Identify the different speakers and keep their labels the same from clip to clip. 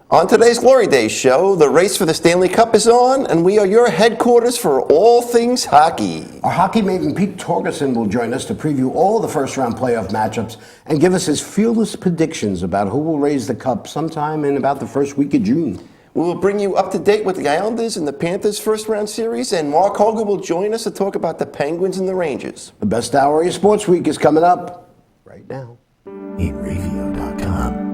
Speaker 1: On today's Glory Days show, the race for the Stanley Cup is on, and we are your headquarters for all things hockey.
Speaker 2: Our hockey maven Pete Torgerson will join us to preview all the first-round playoff matchups and give us his fearless predictions about who will raise the cup sometime in about the first week of June.
Speaker 1: We will bring you up to date with the Islanders and the Panthers first-round series, and Mark Hogan will join us to talk about the Penguins and the Rangers.
Speaker 2: The best hour of your sports week is coming up right now. Inravio.com.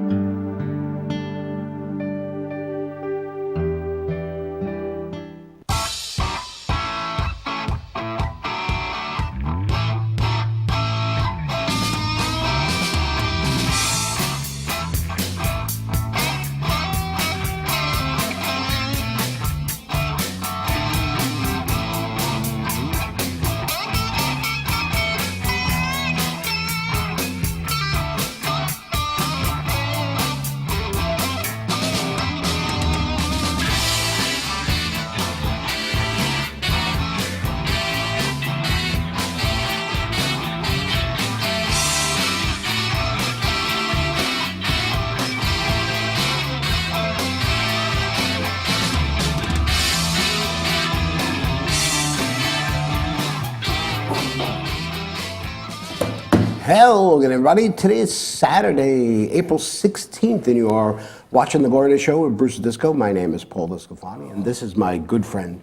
Speaker 2: Hello again, everybody. Today is Saturday, April 16th, and you are watching The Glory Days Show with Bruce Disco. My name is Paul Discofani, and this is my good friend,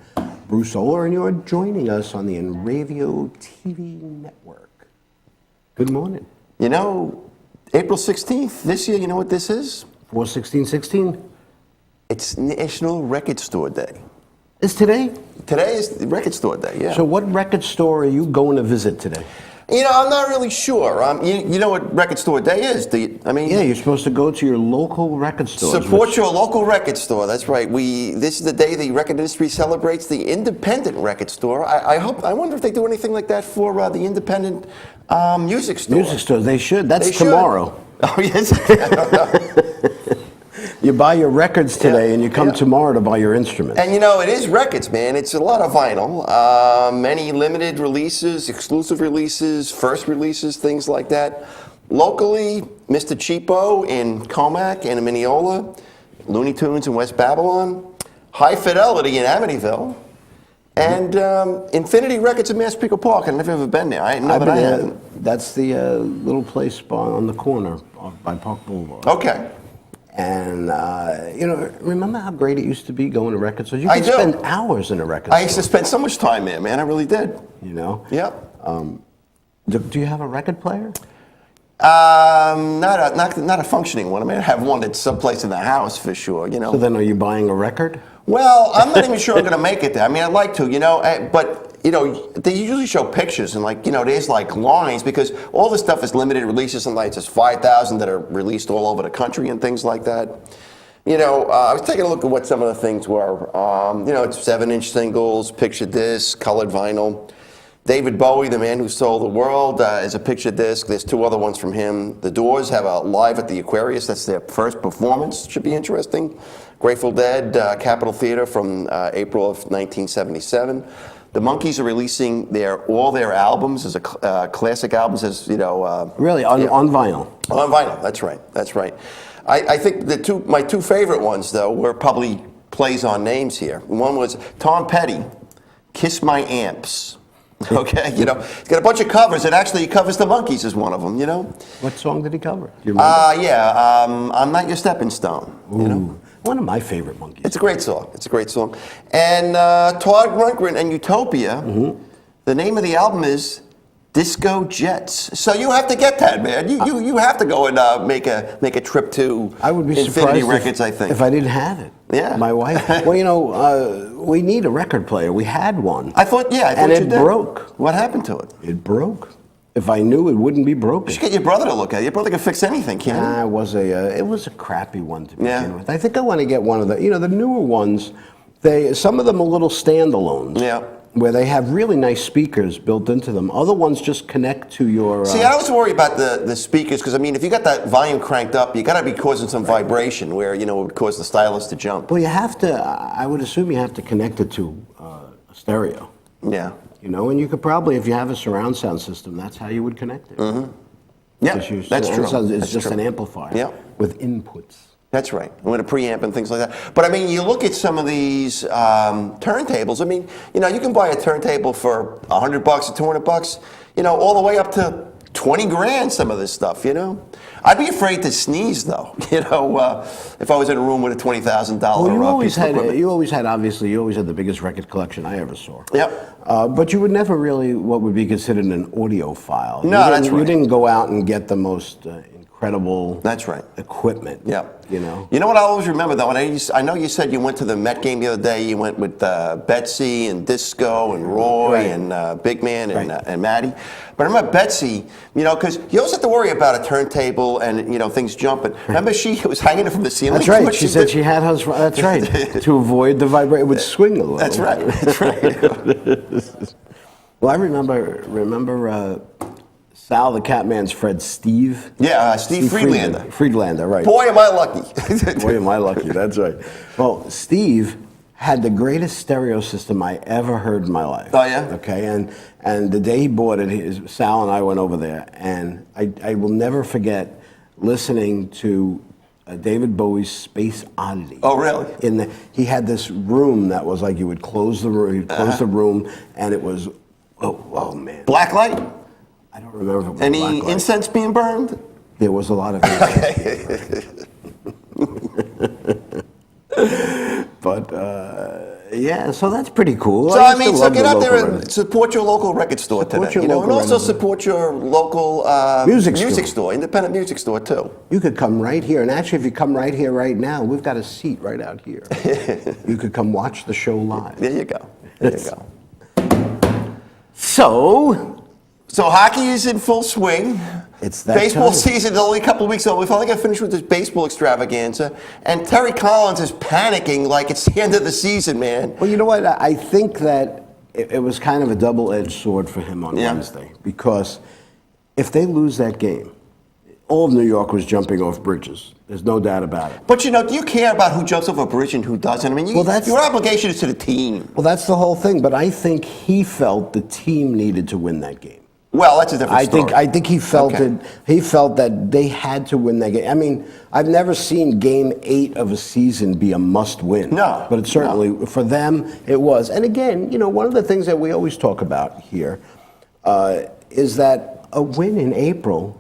Speaker 2: Bruce Oler, and you are joining us on the Inravio TV network. Good morning.
Speaker 1: You know, April 16th, this year, you know what this is?
Speaker 2: 4/16/16?
Speaker 1: It's National Record Store Day.
Speaker 2: Is today?
Speaker 1: Today is Record Store Day, yeah.
Speaker 2: So what record store are you going to visit today?
Speaker 1: You know, I'm not really sure. You know what Record Store Day is?
Speaker 2: Yeah, you're supposed to go to your local record store.
Speaker 1: Support your local record store. That's right. This is the day the record industry celebrates the independent record store. I wonder if they do anything like that for the independent music store.
Speaker 2: Music stores, they should. That's
Speaker 1: They should.
Speaker 2: tomorrow.
Speaker 1: Oh yes. I don't know.
Speaker 2: You buy your records today,
Speaker 1: Yeah,
Speaker 2: and you come
Speaker 1: yeah.
Speaker 2: tomorrow to buy your instruments.
Speaker 1: And you know, it is records, man. It's a lot of vinyl. Many limited releases, exclusive releases, first releases, things like that. Locally, Mr. Cheapo in Comac and in Mineola, Looney Tunes in West Babylon, High Fidelity in Amityville, and Infinity Records in Massapequa Park. I've never been there. I know
Speaker 2: I've
Speaker 1: that I
Speaker 2: been
Speaker 1: haven't.
Speaker 2: That's the little place on the corner by Park Boulevard.
Speaker 1: Okay.
Speaker 2: And, remember how great it used to be going to record stores? You
Speaker 1: I
Speaker 2: could
Speaker 1: do.
Speaker 2: spend hours in a record store.
Speaker 1: I used to spend so much time there, man. I really did.
Speaker 2: You know?
Speaker 1: Yep.
Speaker 2: Do you have a record player?
Speaker 1: Not a functioning one. I mean, I have one that's someplace in the house for sure. You know.
Speaker 2: So then are you buying a record?
Speaker 1: Well, I'm not even sure I'm going to make it there. I mean, I'd like to, but they usually show pictures and there's like lines because all this stuff is limited releases and like there's 5,000 that are released all over the country and things like that. I was taking a look at what some of the things were. It's 7-inch singles, picture disc, colored vinyl. David Bowie, the man who sold the world, is a picture disc. There's 2 other ones from him. The Doors have a Live at the Aquarius. That's their first performance. Should be interesting. Grateful Dead, Capitol Theater from April of 1977. The Monkees are releasing all their albums as classic albums,
Speaker 2: Really, on vinyl?
Speaker 1: On vinyl. That's right. That's right. I think my two favorite ones though were probably plays on names here. One was Tom Petty, "Kiss My Amps." Okay, he's got a bunch of covers, and actually he covers the Monkees as one of them.
Speaker 2: What song did he cover? Do you remember?
Speaker 1: "I'm Not Your Stepping Stone."
Speaker 2: One of my favorite Monkees.
Speaker 1: It's a great song. It's a great song. And Todd Rundgren and Utopia. The name of the album is Disco Jets. So you have to get that, man. You have to go and make a trip to
Speaker 2: I would be
Speaker 1: Infinity
Speaker 2: surprised
Speaker 1: Records. I think
Speaker 2: if I didn't have it.
Speaker 1: Yeah.
Speaker 2: My wife. Well, we need a record player. We had one.
Speaker 1: I thought
Speaker 2: and
Speaker 1: you
Speaker 2: it
Speaker 1: did.
Speaker 2: broke.
Speaker 1: What happened to it?
Speaker 2: It broke. If I knew, it wouldn't be broken.
Speaker 1: You should get your brother to look at it. Your brother can fix anything, can't he?
Speaker 2: It was a crappy one to begin with. I think I want to get one of the newer ones. Some of them are little standalones.
Speaker 1: Yeah.
Speaker 2: Where they have really nice speakers built into them. Other ones just connect to your...
Speaker 1: See, I always worry about the speakers because, if you got that volume cranked up, you got to be causing some vibration where, it would cause the stylus to jump.
Speaker 2: Well, you have to, I would assume you have to connect it to a stereo.
Speaker 1: Yeah.
Speaker 2: And you could probably, if you have a surround sound system, that's how you would connect it.
Speaker 1: Mm-hmm. Yeah, that's true.
Speaker 2: It's just an amplifier with inputs.
Speaker 1: That's right. With a preamp and things like that. But I mean, you look at some of these turntables. I mean, you know, you can buy a turntable for $100 or $200. You know, all the way up to 20 grand. Some of this stuff. You know, I'd be afraid to sneeze though. You know, if I was in a room with a $20,000
Speaker 2: Well, you always
Speaker 1: piece of
Speaker 2: had,
Speaker 1: equipment.
Speaker 2: you always had, obviously, you always had the biggest record collection I ever saw.
Speaker 1: Yep.
Speaker 2: But you would never really what would be considered an audiophile.
Speaker 1: No,
Speaker 2: You
Speaker 1: that's
Speaker 2: didn't-
Speaker 1: right.
Speaker 2: You didn't go out and get the most incredible.
Speaker 1: That's right.
Speaker 2: Equipment.
Speaker 1: Yep.
Speaker 2: You know.
Speaker 1: You know what I always remember though, and I know you said you went to the Met game the other day. You went with Betsy and Disco and Roy
Speaker 2: Right.
Speaker 1: and Big Man and,
Speaker 2: Right.
Speaker 1: and Maddie. But I remember Betsy, you know, because you always have to worry about a turntable and you know things jumping. Remember she was hanging it from the ceiling.
Speaker 2: That's right.
Speaker 1: What
Speaker 2: She said
Speaker 1: did?
Speaker 2: she had hers. That's right. To avoid the vibration, it would swing a little.
Speaker 1: That's right. That's right.
Speaker 2: Well, I remember Sal the Catman's Fred Steve.
Speaker 1: Yeah, Steve Friedlander.
Speaker 2: Friedlander, right.
Speaker 1: Boy, am I lucky.
Speaker 2: Boy, am I lucky. That's right. Well, Steve had the greatest stereo system I ever heard in my life.
Speaker 1: Oh, yeah?
Speaker 2: Okay, and the day he bought it, Sal and I went over there, and I will never forget listening to David Bowie's Space Oddity.
Speaker 1: Oh, really?
Speaker 2: He had this room that was like you would close the room, the room, and it was, oh man.
Speaker 1: Black light?
Speaker 2: I don't remember if it was
Speaker 1: Any
Speaker 2: black light.
Speaker 1: incense being burned?
Speaker 2: There was a lot of incense. But yeah, so that's pretty cool.
Speaker 1: So I
Speaker 2: used to
Speaker 1: mean, so
Speaker 2: love
Speaker 1: get
Speaker 2: the
Speaker 1: out there
Speaker 2: local
Speaker 1: and
Speaker 2: record.
Speaker 1: support your local record store
Speaker 2: Support
Speaker 1: today,
Speaker 2: your
Speaker 1: you know, and
Speaker 2: local
Speaker 1: also
Speaker 2: record.
Speaker 1: support your local
Speaker 2: Music store.
Speaker 1: independent music store too.
Speaker 2: You could come right here, and actually, if you come right here right now, we've got a seat right out here. You could come watch the show live.
Speaker 1: There you go. There you go.
Speaker 2: So
Speaker 1: hockey is in full swing.
Speaker 2: It's that
Speaker 1: baseball
Speaker 2: time.
Speaker 1: season is only a couple of weeks old. We finally got finished with this baseball extravaganza, and Terry Collins is panicking like it's the end of the season, man.
Speaker 2: Well, you know what? I think that it was kind of a double-edged sword for him on
Speaker 1: Yeah.
Speaker 2: Wednesday, because if they lose that game, all of New York was jumping off bridges. There's no doubt about it.
Speaker 1: But you know, do you care about who jumps off a bridge and who doesn't? I mean,
Speaker 2: Well, that's-
Speaker 1: your obligation is to the team.
Speaker 2: Well, that's the whole thing. But I think he felt the team needed to win that game.
Speaker 1: Well, that's a different story.
Speaker 2: I think he felt
Speaker 1: Okay.
Speaker 2: it. He felt that they had to win that game. I mean, I've never seen Game 8 of a season be a must-win.
Speaker 1: No,
Speaker 2: but it certainly for them it was. And again, you know, one of the things that we always talk about here is that a win in April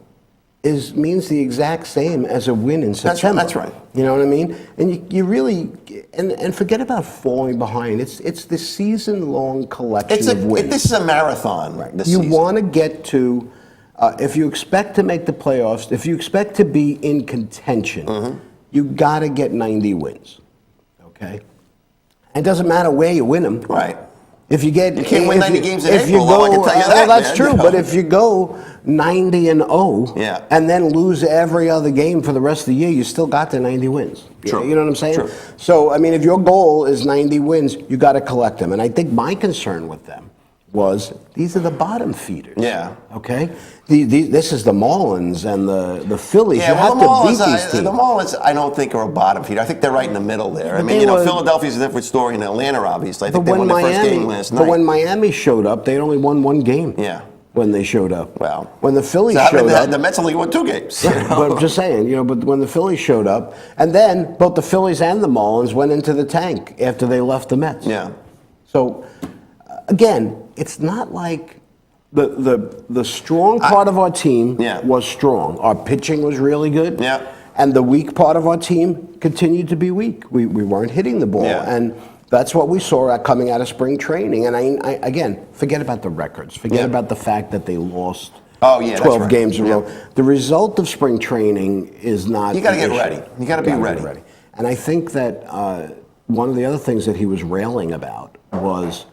Speaker 2: means the exact same as a win in September.
Speaker 1: That's right.
Speaker 2: You know what I mean? And you really and forget about falling behind. It's the season-long collection of wins.
Speaker 1: This is a marathon. This
Speaker 2: You
Speaker 1: season.
Speaker 2: want to get to, if you expect to make the playoffs, if you expect to be in contention, you got to get 90 wins. Okay? It doesn't matter where you win them.
Speaker 1: Right.
Speaker 2: If you get,
Speaker 1: You can't win 90 games in
Speaker 2: if you
Speaker 1: April,
Speaker 2: go,
Speaker 1: though, I can tell you
Speaker 2: well,
Speaker 1: that,
Speaker 2: that's
Speaker 1: man.
Speaker 2: true.
Speaker 1: You know.
Speaker 2: But if you go 90-0,
Speaker 1: Yeah.
Speaker 2: and then lose every other game for the rest of the year, you still got the 90 wins.
Speaker 1: True.
Speaker 2: You know what I'm saying?
Speaker 1: True.
Speaker 2: So, I mean, if your goal is 90 wins, you got to collect them. And I think my concern with them was these are the bottom feeders.
Speaker 1: Yeah.
Speaker 2: Okay. This is the Marlins and the Phillies.
Speaker 1: Yeah,
Speaker 2: you
Speaker 1: well,
Speaker 2: have to beat these
Speaker 1: the
Speaker 2: teams.
Speaker 1: Marlins, I don't think are a bottom feeder. I think they're right in the middle there. I mean,
Speaker 2: they
Speaker 1: you know,
Speaker 2: were-
Speaker 1: Philadelphia's a different story, and Atlanta, obviously. I think they
Speaker 2: when
Speaker 1: won their first game last night.
Speaker 2: But when Miami showed up, they only won one game.
Speaker 1: Yeah.
Speaker 2: When they showed up.
Speaker 1: Well,
Speaker 2: when the Phillies
Speaker 1: so
Speaker 2: showed up.
Speaker 1: the Mets only won 2 games. you know?
Speaker 2: But I'm just saying, you know, but when the Phillies showed up, and then both the Phillies and the Marlins went into the tank after they left the Mets.
Speaker 1: Yeah.
Speaker 2: So, again, it's not like the strong part of our team
Speaker 1: Yeah.
Speaker 2: was strong. Our pitching was really good.
Speaker 1: Yeah.
Speaker 2: And the weak part of our team continued to be weak. We weren't hitting the ball.
Speaker 1: Yeah.
Speaker 2: And that's what we saw coming out of spring training. And I again, forget about the records. Forget
Speaker 1: Yeah.
Speaker 2: about the fact that they lost
Speaker 1: Oh, yeah, that's
Speaker 2: 12
Speaker 1: right.
Speaker 2: games in a
Speaker 1: Yeah.
Speaker 2: row. The result of spring training is not.
Speaker 1: You gotta
Speaker 2: the
Speaker 1: get
Speaker 2: issue.
Speaker 1: ready. You gotta be
Speaker 2: get
Speaker 1: ready.
Speaker 2: And I think that one of the other things that he was railing about was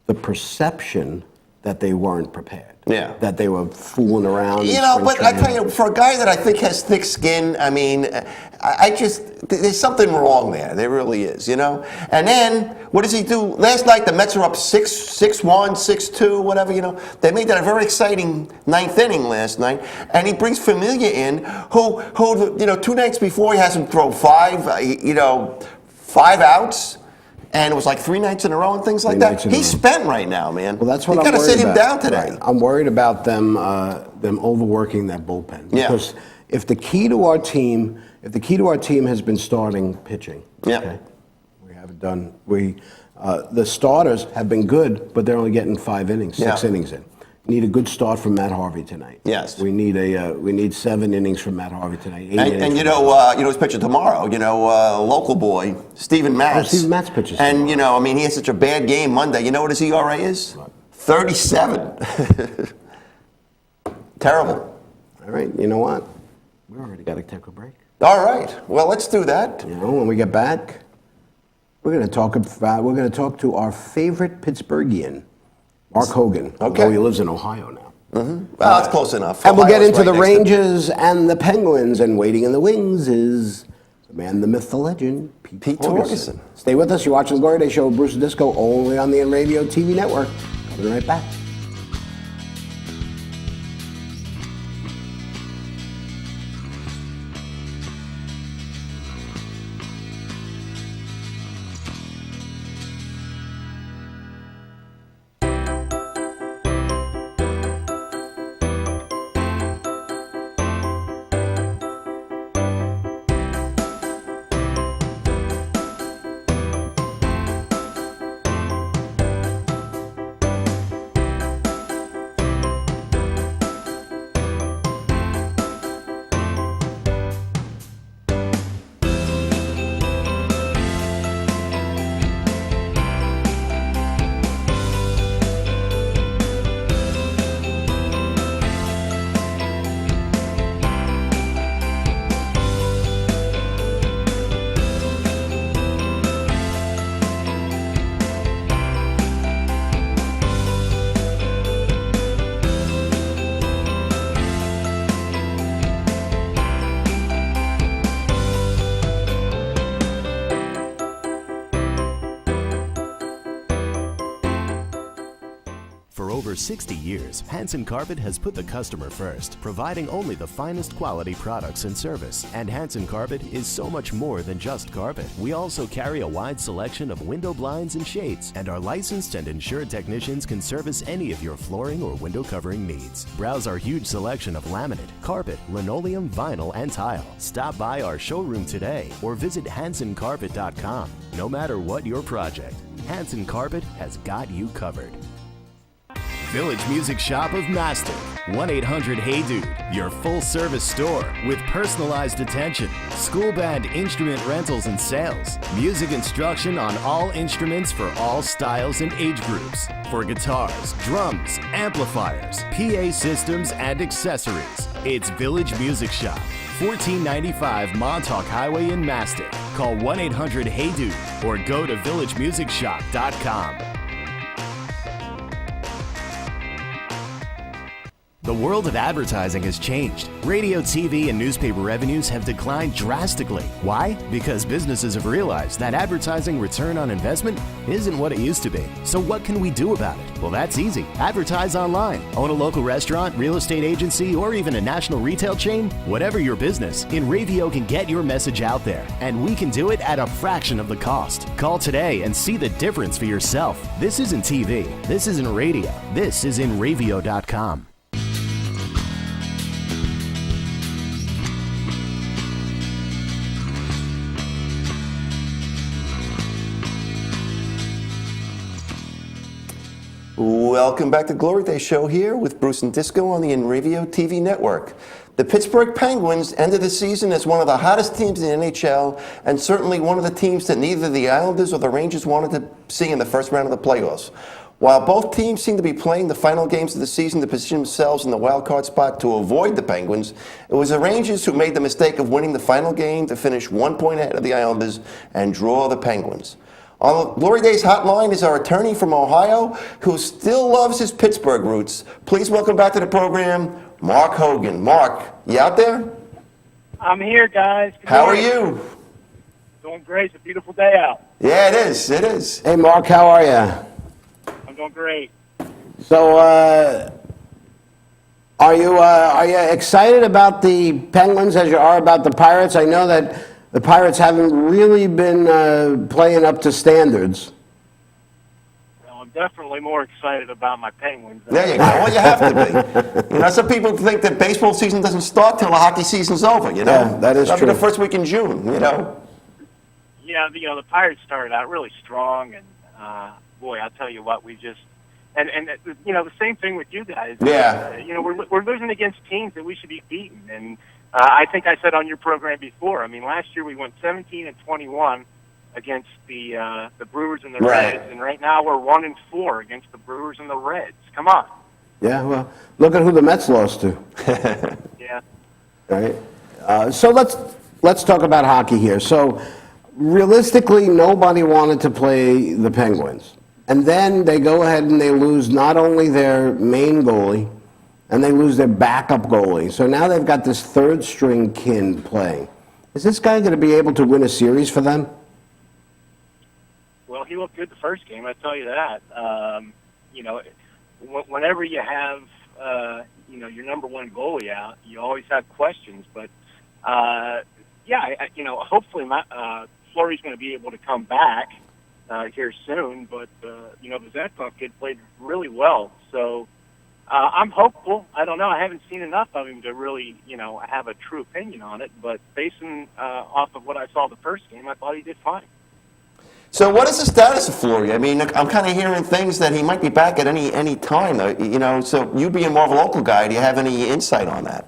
Speaker 2: the perception that they weren't prepared.
Speaker 1: Yeah.
Speaker 2: That they were fooling around. in
Speaker 1: You know,
Speaker 2: spring
Speaker 1: but I
Speaker 2: training.
Speaker 1: tell you, for a guy that I think has thick skin, I mean, I just, there's something wrong there. There really is, you know? And then, what does he do? Last night, the Mets are up 6-1, 6-2, whatever, you know? They made that a very exciting 9th inning last night. And he brings Familia in, who you know, 2 nights before, he has him throw 5 outs. And it was like 3 nights in a row and things like
Speaker 2: 3
Speaker 1: that.
Speaker 2: nights in a
Speaker 1: He's
Speaker 2: row.
Speaker 1: spent right now, man.
Speaker 2: Well, that's what
Speaker 1: you
Speaker 2: I'm
Speaker 1: gotta
Speaker 2: worried
Speaker 1: sit him
Speaker 2: about.
Speaker 1: down today.
Speaker 2: Right. I'm worried about them overworking that bullpen.
Speaker 1: Yeah.
Speaker 2: Because if the key to our team if the key to our team has been starting pitching,
Speaker 1: Yeah.
Speaker 2: okay, we haven't done. The starters have been good, but they're only getting 5 innings, 6
Speaker 1: Yeah.
Speaker 2: innings in. Need a good start from Matt Harvey tonight.
Speaker 1: Yes.
Speaker 2: We need 7 innings from Matt Harvey tonight. 8 innings
Speaker 1: And you
Speaker 2: from
Speaker 1: know, his pitcher tomorrow. local boy Stephen Matz.
Speaker 2: Stephen Matz pitches
Speaker 1: And
Speaker 2: tomorrow.
Speaker 1: he had such a bad game Monday. You know what his ERA is?
Speaker 2: What?
Speaker 1: 37. Terrible.
Speaker 2: All right, you know what? We already got to take a break.
Speaker 1: All right. Well, let's do that.
Speaker 2: When we get back, we're going to talk to our favorite Pittsburghian, Mark Hogan.
Speaker 1: Okay.
Speaker 2: Although he lives in Ohio now.
Speaker 1: Well, that's close enough.
Speaker 2: And we'll get
Speaker 1: Ohio's
Speaker 2: into
Speaker 1: right
Speaker 2: the
Speaker 1: next to-
Speaker 2: Rangers and the Penguins, and waiting in the wings is the man, the myth, the legend,
Speaker 1: Pete Torgerson.
Speaker 2: Stay with us. You're watching the Glory Day Show with Bruce and Disco, only on the Inravio TV network. Coming right back.
Speaker 3: For over 60 years, Hanson Carpet has put the customer first, providing only the finest quality products and service. And Hanson Carpet is so much more than just carpet. We also carry a wide selection of window blinds and shades, and our licensed and insured technicians can service any of your flooring or window covering needs. Browse our huge selection of laminate, carpet, linoleum, vinyl, and tile. Stop by our showroom today or visit HansonCarpet.com. No matter what your project, Hanson Carpet has got you covered. Village Music Shop of Mastic. 1-800-HEY DUDE, your full-service store with personalized attention, school band instrument rentals and sales, music instruction on all instruments for all styles and age groups, for guitars, drums, amplifiers, PA systems, and accessories. It's Village Music Shop, 1495 Montauk Highway in Mastic. Call 1-800-HEY-DUDE or go to villagemusicshop.com. The world of advertising has changed. Radio, TV, and newspaper revenues have declined drastically. Why? Because businesses have realized that advertising return on investment isn't what it used to be. So what can we do about it? Well, that's easy. Advertise online. Own a local restaurant, real estate agency, or even a national retail chain? Whatever your business, Inravio can get your message out there. And we can do it at a fraction of the cost. Call today and see the difference for yourself. This isn't TV. This isn't radio. This is Inravio.com.
Speaker 1: Welcome back to Glory Day Show here with Bruce and Disco on the Inravio TV network. The Pittsburgh Penguins ended the season as one of the hottest teams in the NHL and certainly one of the teams that neither the Islanders or the Rangers wanted to see in the first round of the playoffs. While both teams seem to be playing the final games of the season to position themselves in the wild card spot to avoid the Penguins, it was the Rangers who made the mistake of winning the final game to finish 1 point ahead of the Islanders and draw the Penguins. On Glory Days hotline is our attorney from Ohio who still loves his Pittsburgh roots. Please welcome back to the program, Mark Hogan. Mark, you out there?
Speaker 4: I'm here, guys. Good
Speaker 1: How are
Speaker 4: morning.
Speaker 1: you?
Speaker 4: Doing great. It's a beautiful day out.
Speaker 1: Yeah, it is. It is.
Speaker 2: Hey, Mark, how are you?
Speaker 4: I'm doing great.
Speaker 2: So, are you excited about the Penguins as you are about the Pirates? I know that the Pirates haven't really been playing up to standards.
Speaker 4: Well, I'm definitely more excited about my Penguins.
Speaker 1: There you go. Well, you have to be. Some people think that baseball season doesn't start till the hockey season's over.
Speaker 2: Yeah, that is
Speaker 1: That'll be
Speaker 2: true.
Speaker 1: the first week in June.
Speaker 4: Yeah, the Pirates started out really strong, and boy, I'll tell you what, we just and the same thing with you guys.
Speaker 1: Yeah.
Speaker 4: We're losing against teams that we should be beating, and I think I said on your program before. I mean, last year we went 17-21 against the Brewers and the
Speaker 1: Right.
Speaker 4: Reds, and right now we're 1-4 against the Brewers and the Reds. Come on.
Speaker 2: Yeah, well, look at who the Mets lost to.
Speaker 4: Yeah.
Speaker 2: Right. So let's talk about hockey here. So realistically, nobody wanted to play the Penguins, and then they go ahead and they lose not only their main goalie, and they lose their backup goalie. So now they've got this third string kin playing. Is this guy going to be able to win a series for them?
Speaker 4: Well, he looked good the first game, I tell you that. Whenever you have, your number one goalie out, you always have questions. But, hopefully Fleury's going to be able to come back here soon. But, the Zetkov kid played really well. So I'm hopeful. I don't know. I haven't seen enough of him to really, have a true opinion on it. But basing off of what I saw the first game, I thought he did fine.
Speaker 1: So what is the status of Fleury? I mean, I'm kind of hearing things that he might be back at any time. So you being more of a local guy, do you have any insight on that?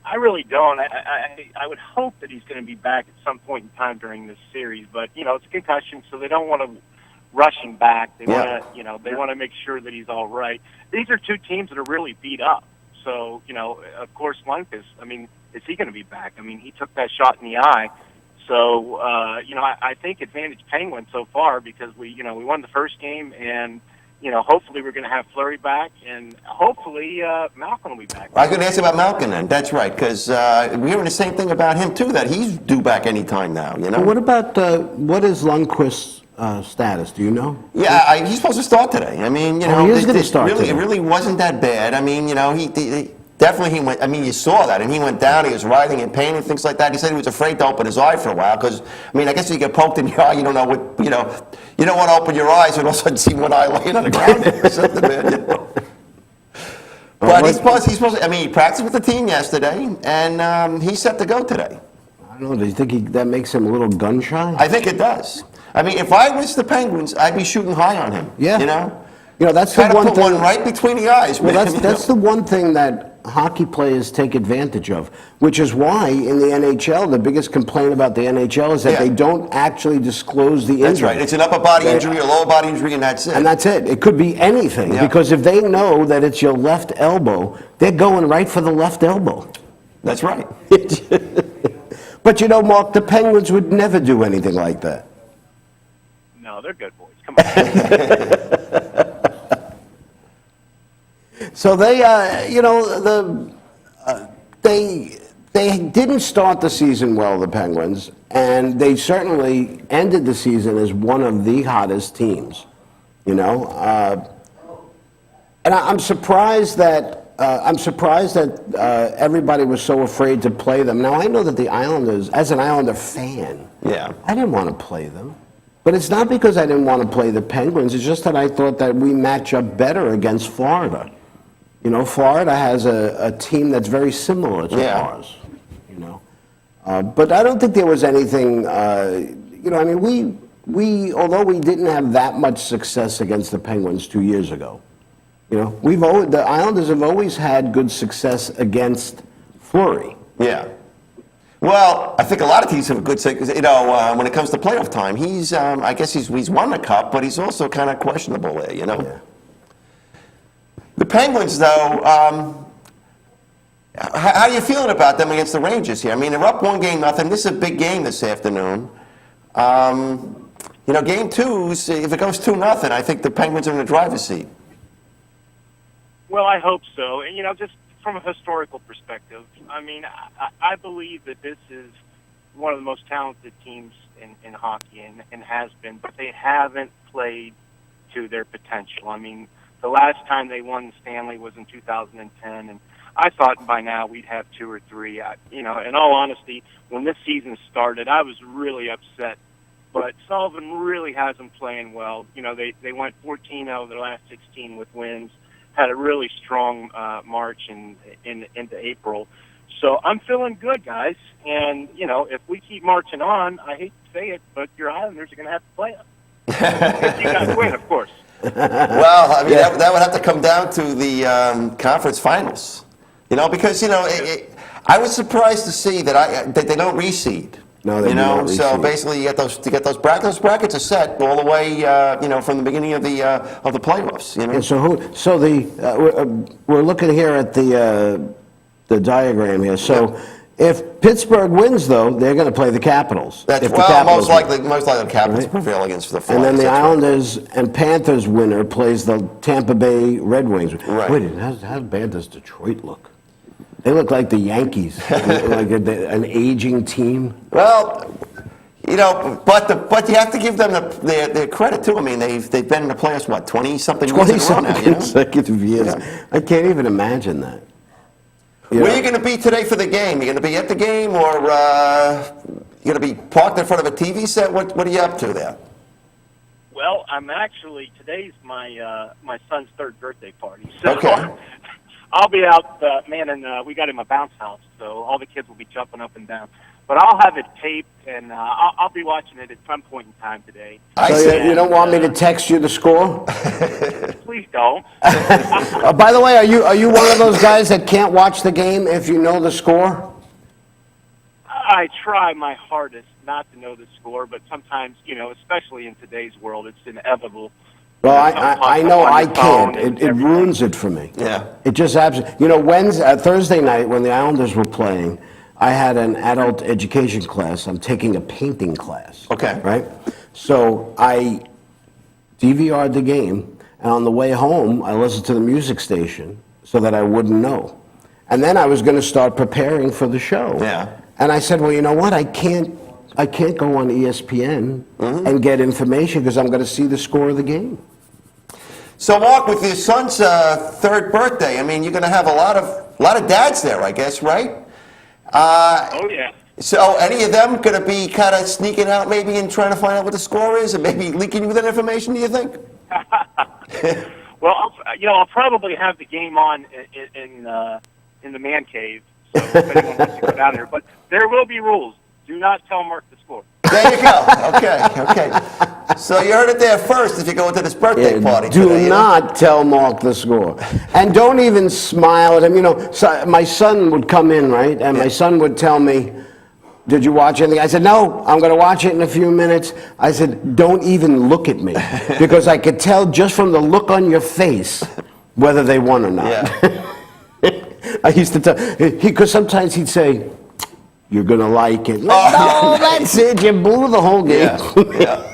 Speaker 4: I really don't. I would hope that he's going to be back at some point in time during this series, but it's a concussion, so they don't want to rush him back. They want to, they want to make sure that he's all right. These are two teams that are really beat up. So, of course, Lundqvist, is he going to be back? He took that shot in the eye. So, I think advantage Penguins so far because we won the first game, and hopefully we're going to have Fleury back, and hopefully Malkin will be back.
Speaker 1: I was going to ask you about Malkin then. That's right, because we're hearing the same thing about him too. That he's due back any time now.
Speaker 2: Well, what about what is Lundqvist's status? Do you know?
Speaker 1: Yeah, he's supposed to start today. He is
Speaker 2: going to start today.
Speaker 1: It really wasn't that bad. He definitely he went. You saw that, and he went down. He was writhing in pain and things like that. He said he was afraid to open his eye for a while because, I guess if you get poked in the eye, you don't know what you don't want to open your eyes and all of a sudden see one eye laying on the ground or something, man. But he's supposed. He practiced with the team yesterday, and he's set to go today.
Speaker 2: I don't know. Do you think that makes him a little gun shy?
Speaker 1: I think it does. If I was the Penguins, I'd be shooting high on him.
Speaker 2: Yeah. That's the
Speaker 1: Try to
Speaker 2: one
Speaker 1: put
Speaker 2: thing.
Speaker 1: one right between the eyes.
Speaker 2: Well,
Speaker 1: man,
Speaker 2: that's the one thing that hockey players take advantage of, which is why in the NHL, the biggest complaint about the NHL is that they don't actually disclose the injury.
Speaker 1: That's right. It's an upper body injury, a lower body injury, and that's it.
Speaker 2: And that's it. It could be anything, because if they know that it's your left elbow, they're going right for the left elbow.
Speaker 1: That's right.
Speaker 2: But Mark, the Penguins would never do anything like that.
Speaker 4: No, they're good boys. Come on.
Speaker 2: So they, they didn't start the season well, the Penguins, and they certainly ended the season as one of the hottest teams. And I'm surprised that everybody was so afraid to play them. Now I know that the Islanders, as an Islander fan, I didn't want to play them. But it's not because I didn't want to play the Penguins. It's just that I thought that we match up better against Florida. Florida has a team that's very similar to ours. But I don't think there was anything. We although we didn't have that much success against the Penguins 2 years ago, the Islanders have always had good success against Fleury.
Speaker 1: Yeah. Well, I think a lot of teams have a good say. When it comes to playoff time, I guess he's won the cup, but he's also kind of questionable there.
Speaker 2: Yeah.
Speaker 1: The Penguins, though, how are you feeling about them against the Rangers here? They're up 1-0. This is a big game this afternoon. Game 2, if it goes 2-0, I think the Penguins are in the driver's seat.
Speaker 4: Well, I hope so. And, just from a historical perspective, I believe that this is one of the most talented teams in hockey and has been, but they haven't played to their potential. The last time they won the Stanley was in 2010, and I thought by now we'd have 2 or 3. In all honesty, when this season started, I was really upset but Sullivan really has them playing well. You know, they went 14 out of their last 16 with wins, had a really strong March into April. So I'm feeling good, guys. And, you know, if we keep marching on, I hate to say it, but your Islanders are going to have to play us. If you guys win, of course.
Speaker 1: Well, I mean, that would have to come down to the conference finals. You know, because, you know, I was surprised to see that they don't reseed.
Speaker 2: No, they
Speaker 1: you
Speaker 2: do
Speaker 1: know,
Speaker 2: not
Speaker 1: so
Speaker 2: reseed.
Speaker 1: basically you get those brackets. Those brackets are set all the way, you know, from the beginning of the playoffs. You know.
Speaker 2: And so we're looking here at the diagram here. So if Pittsburgh wins, though, they're going to play the Capitals.
Speaker 1: That's,
Speaker 2: If the
Speaker 1: well,
Speaker 2: Capitals
Speaker 1: most likely the Capitals
Speaker 2: Right.
Speaker 1: prevail against the Flyers.
Speaker 2: And then the
Speaker 1: that's right.
Speaker 2: Islanders and Panthers winner plays the Tampa Bay Red Wings.
Speaker 1: Right.
Speaker 2: Wait, how bad does Detroit look? They look like the Yankees, like an aging team.
Speaker 1: Well, you know, but you have to give them their credit too. I mean, they've been in the playoffs 20-something years in a row now.
Speaker 2: 20-something
Speaker 1: You know?
Speaker 2: consecutive years.
Speaker 1: Yeah.
Speaker 2: I can't even imagine that. You
Speaker 1: Where
Speaker 2: know?
Speaker 1: are you going to be today for the game? You going to be at the game, or you going to be parked in front of a TV set? What are you up to there?
Speaker 4: Well, I'm actually, today's my son's 3rd birthday party. So
Speaker 1: Okay.
Speaker 4: I'll be out, and we got him a bounce house, so all the kids will be jumping up and down. But I'll have it taped, and I'll be watching it at some point in time today.
Speaker 2: So you don't want me to text you the score?
Speaker 4: Please don't.
Speaker 2: By the way, are you one of those guys that can't watch the game if you know the score?
Speaker 4: I try my hardest not to know the score, but sometimes, you know, especially in today's world, it's inevitable.
Speaker 2: Well, I know
Speaker 4: On
Speaker 2: I
Speaker 4: your
Speaker 2: can't.
Speaker 4: phone and
Speaker 2: It
Speaker 4: everything.
Speaker 2: ruins it for me.
Speaker 1: Yeah.
Speaker 2: It just absolutely. You know, Thursday night when the Islanders were playing, I had an adult education class. I'm taking a painting class.
Speaker 1: Okay.
Speaker 2: Right? So I DVR'd the game, and on the way home, I listened to the music station so that I wouldn't know. And then I was going to start preparing for the show.
Speaker 1: Yeah.
Speaker 2: And I said, well, you know what? I can't go on ESPN and get information because I'm going to see the score of the game.
Speaker 1: So, Mark, with your son's 3rd birthday, I mean, you're going to have a lot of dads there, I guess, right?
Speaker 4: Oh, yeah.
Speaker 1: So, any of them going to be kind of sneaking out, maybe, and trying to find out what the score is, and maybe leaking you that information? Do you think?
Speaker 4: Well, I'll probably have the game on in the man cave, so if anyone wants to go down there. But there will be rules. Do not tell Mark the score.
Speaker 1: There you go. Okay. So you heard it there first if you go into this birthday party
Speaker 2: Do
Speaker 1: today, you know?
Speaker 2: not tell Mark the score. And don't even smile at him. You know, so my son would come in, right? And my son would tell me, did you watch anything? I said, no, I'm going to watch it in a few minutes. I said, don't even look at me. Because I could tell just from the look on your face whether they won or not.
Speaker 1: Yeah.
Speaker 2: I used to tell, because sometimes he'd say, you're going to like it. No,
Speaker 1: yeah.
Speaker 2: that's it. You blew the whole game.
Speaker 1: Yeah.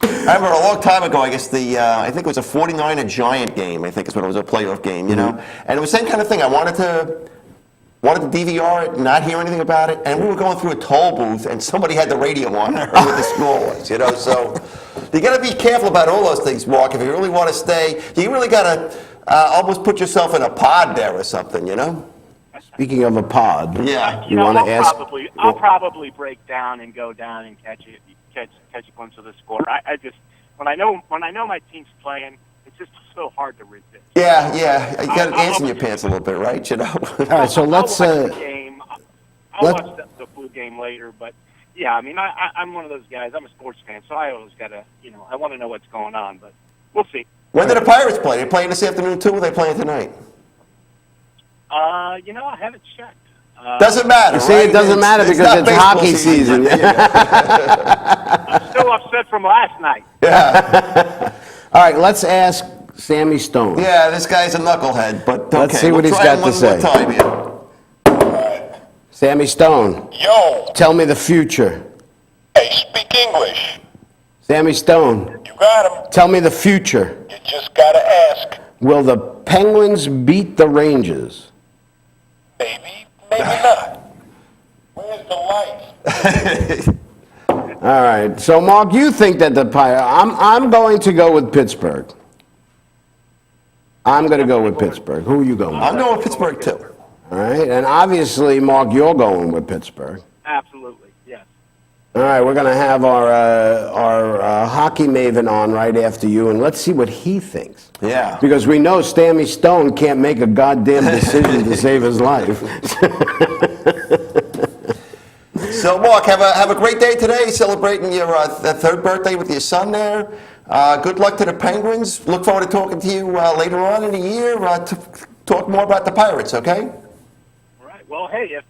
Speaker 1: I remember a long time ago, I guess I think it was a 49er Giant game, I think is when it was a playoff game, you know? And it was the same kind of thing. I wanted to DVR it, not hear anything about it, and we were going through a toll booth, and somebody had the radio on. I heard what the score was, you know? So you got to be careful about all those things, Mark. If you really want to stay, you really got to almost put yourself in a pod there or something, you know?
Speaker 2: Speaking of a pod,
Speaker 1: Yeah.
Speaker 2: you want to ask?
Speaker 4: I'll probably break down and go down and catch a glimpse of the score. I just when I know my team's playing, it's just so hard to resist.
Speaker 1: Yeah. You got ants in your pants a little bit, right? You know?
Speaker 2: All right, so let's.
Speaker 4: I'll watch the game. I'll watch the full game later, but yeah, I mean, I'm one of those guys. I'm a sports fan, so I always gotta, I want to know what's going on, but we'll see.
Speaker 1: When do the Pirates play? They playing this afternoon too, or are they playing tonight?
Speaker 4: I haven't checked.
Speaker 1: Doesn't matter.
Speaker 2: See,
Speaker 1: right?
Speaker 2: it doesn't matter because
Speaker 1: not
Speaker 2: it's
Speaker 1: baseball
Speaker 2: hockey season.
Speaker 4: I'm still upset from last night.
Speaker 1: Yeah.
Speaker 2: All right, let's ask Sammy Stone.
Speaker 1: Yeah, this guy's a knucklehead, but okay.
Speaker 2: Let's see what
Speaker 1: we'll
Speaker 2: he's
Speaker 1: try
Speaker 2: got
Speaker 1: him
Speaker 2: to say.
Speaker 1: one more time here.
Speaker 2: Sammy Stone,
Speaker 5: Yo,
Speaker 2: tell me the future.
Speaker 5: hey, speak English.
Speaker 2: Sammy Stone,
Speaker 5: You got him.
Speaker 2: tell me the future.
Speaker 5: You just gotta ask.
Speaker 2: Will the Penguins beat the Rangers?
Speaker 5: Maybe, maybe not. Where's the lights?
Speaker 2: All right. So, Mark, you think that the Pirates? I'm going to go with Pittsburgh. I'm going to go with Pittsburgh. Who are you going with?
Speaker 1: I'm going with Pittsburgh too.
Speaker 2: All right. And obviously, Mark, you're going with Pittsburgh.
Speaker 4: Absolutely, yes.
Speaker 2: All right, we're going to have our hockey maven on right after you, and let's see what he thinks.
Speaker 1: Yeah.
Speaker 2: Because we know Stanley Stone can't make a goddamn decision to save his life.
Speaker 1: So, Mark, have a great day today, celebrating your third birthday with your son there. Good luck to the Penguins. Look forward to talking to you later on in the year to talk more about the Pirates, okay?
Speaker 4: Well, hey, if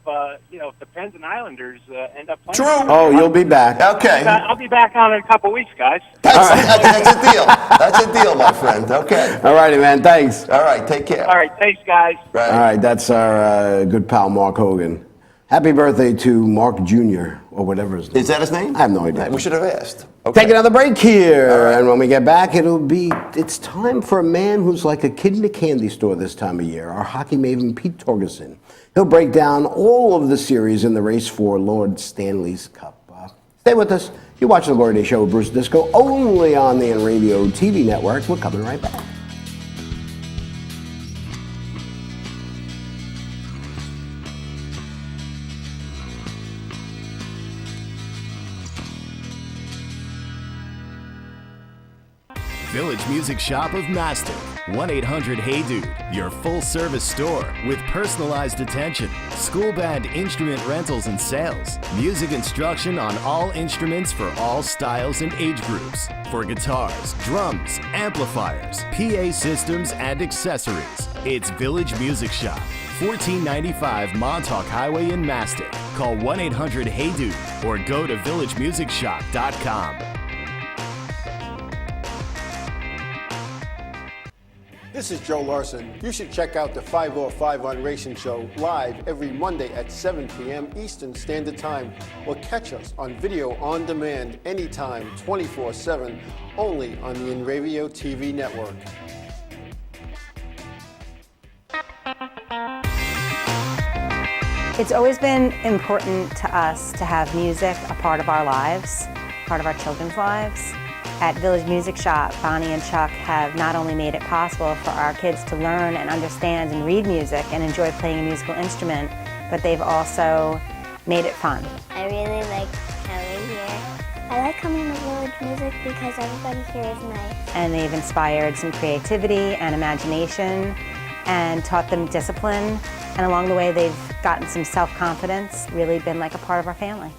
Speaker 4: if the Pens and Islanders end up playing,
Speaker 1: True.
Speaker 2: Oh, you'll be back.
Speaker 1: Okay.
Speaker 4: I'll be back on in a couple weeks, guys.
Speaker 1: That's a deal. That's a deal, my friend. Okay.
Speaker 2: All righty, man. Thanks.
Speaker 1: All right. Take care.
Speaker 4: All right, thanks, guys.
Speaker 1: Right.
Speaker 2: All right, that's our good pal Mark Hogan. Happy birthday to Mark Jr. or whatever his name
Speaker 1: Is that his name?
Speaker 2: I have no idea.
Speaker 1: We should have asked. Okay.
Speaker 2: Take another break here, and when we get back, it's time for a man who's like a kid in a candy store this time of year, our hockey maven Pete Torgerson. He'll break down all of the series in the race for Lord Stanley's Cup. Stay with us. You're watching The Glory Day Show with Bruce Disco, only on the Inravio TV network. We're coming right back.
Speaker 3: Village Music Shop of Mastic. 1-800-HEY-DUDE. Your full-service store with personalized attention, school band instrument rentals and sales, music instruction on all instruments for all styles and age groups, for guitars, drums, amplifiers, PA systems, and accessories. It's Village Music Shop. 1495 Montauk Highway in Mastic. Call 1-800-HEY-DUDE or go to villagemusicshop.com.
Speaker 6: This is Joe Larson. You should check out the 505 on Racing Show live every Monday at 7 p.m. Eastern Standard Time, or catch us on video on demand anytime, 24/7, only on the Inravio TV network.
Speaker 7: It's always been important to us to have music a part of our lives, part of our children's lives. At Village Music Shop, Bonnie and Chuck have not only made it possible for our kids to learn and understand and read music and enjoy playing a musical instrument, but they've also made it fun.
Speaker 8: I really like coming here. I like coming to Village Music because everybody here is nice.
Speaker 7: And they've inspired some creativity and imagination and taught them discipline. And along the way, they've gotten some self-confidence, really been like a part of our family.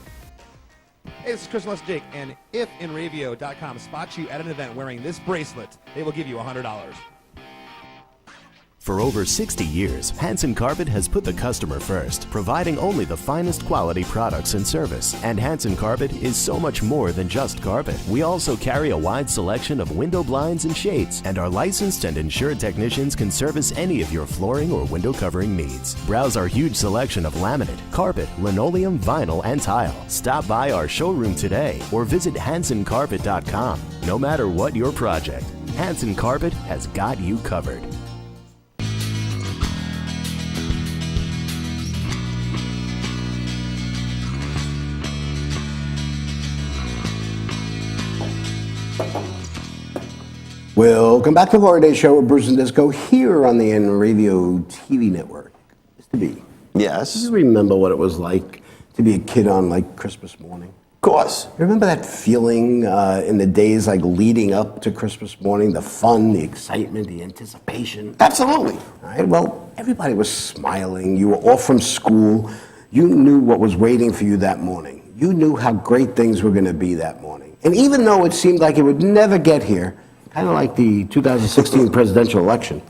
Speaker 9: Hey, this is Chris West Jake, and if Inravio.com spots you at an event wearing this bracelet, they will give you $100.
Speaker 3: For over 60 years, Hanson Carpet has put the customer first, providing only the finest quality products and service. And Hanson Carpet is so much more than just carpet. We also carry a wide selection of window blinds and shades, and our licensed and insured technicians can service any of your flooring or window covering needs. Browse our huge selection of laminate, carpet, linoleum, vinyl, and tile. Stop by our showroom today or visit HansonCarpet.com. No matter what your project, Hanson Carpet has got you covered.
Speaker 2: Welcome back to the Glory Day Show with Bruce and Disco here on the Inravio TV network. Mr. B, do
Speaker 1: Yes.
Speaker 2: you remember what it was like to be a kid on like Christmas morning?
Speaker 1: Of course.
Speaker 2: You remember that feeling in the days like leading up to Christmas morning, the fun, the excitement, the anticipation?
Speaker 1: Absolutely.
Speaker 2: All right, well, everybody was smiling. You were off from school. You knew what was waiting for you that morning. You knew how great things were going to be that morning. And even though it seemed like it would never get here, kind of like the 2016 presidential election,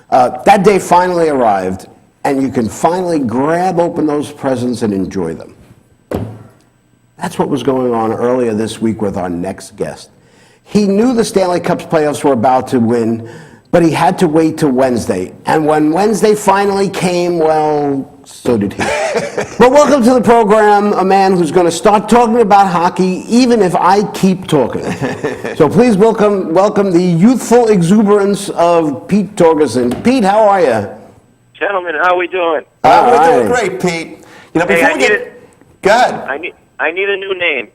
Speaker 2: that day finally arrived, and you can finally grab open those presents and enjoy them. That's what was going on earlier this week with our next guest. He knew the Stanley Cup playoffs were about to win, but he had to wait till Wednesday. And when Wednesday finally came, well, so did he. But welcome to the program, a man who's going to start talking about hockey even if I keep talking. So please welcome the youthful exuberance of Pete Torgerson. Pete, how are you?
Speaker 10: Gentlemen, how are we doing?
Speaker 1: We're doing great, Pete. You know, before we get... Go ahead.
Speaker 10: I need a new name.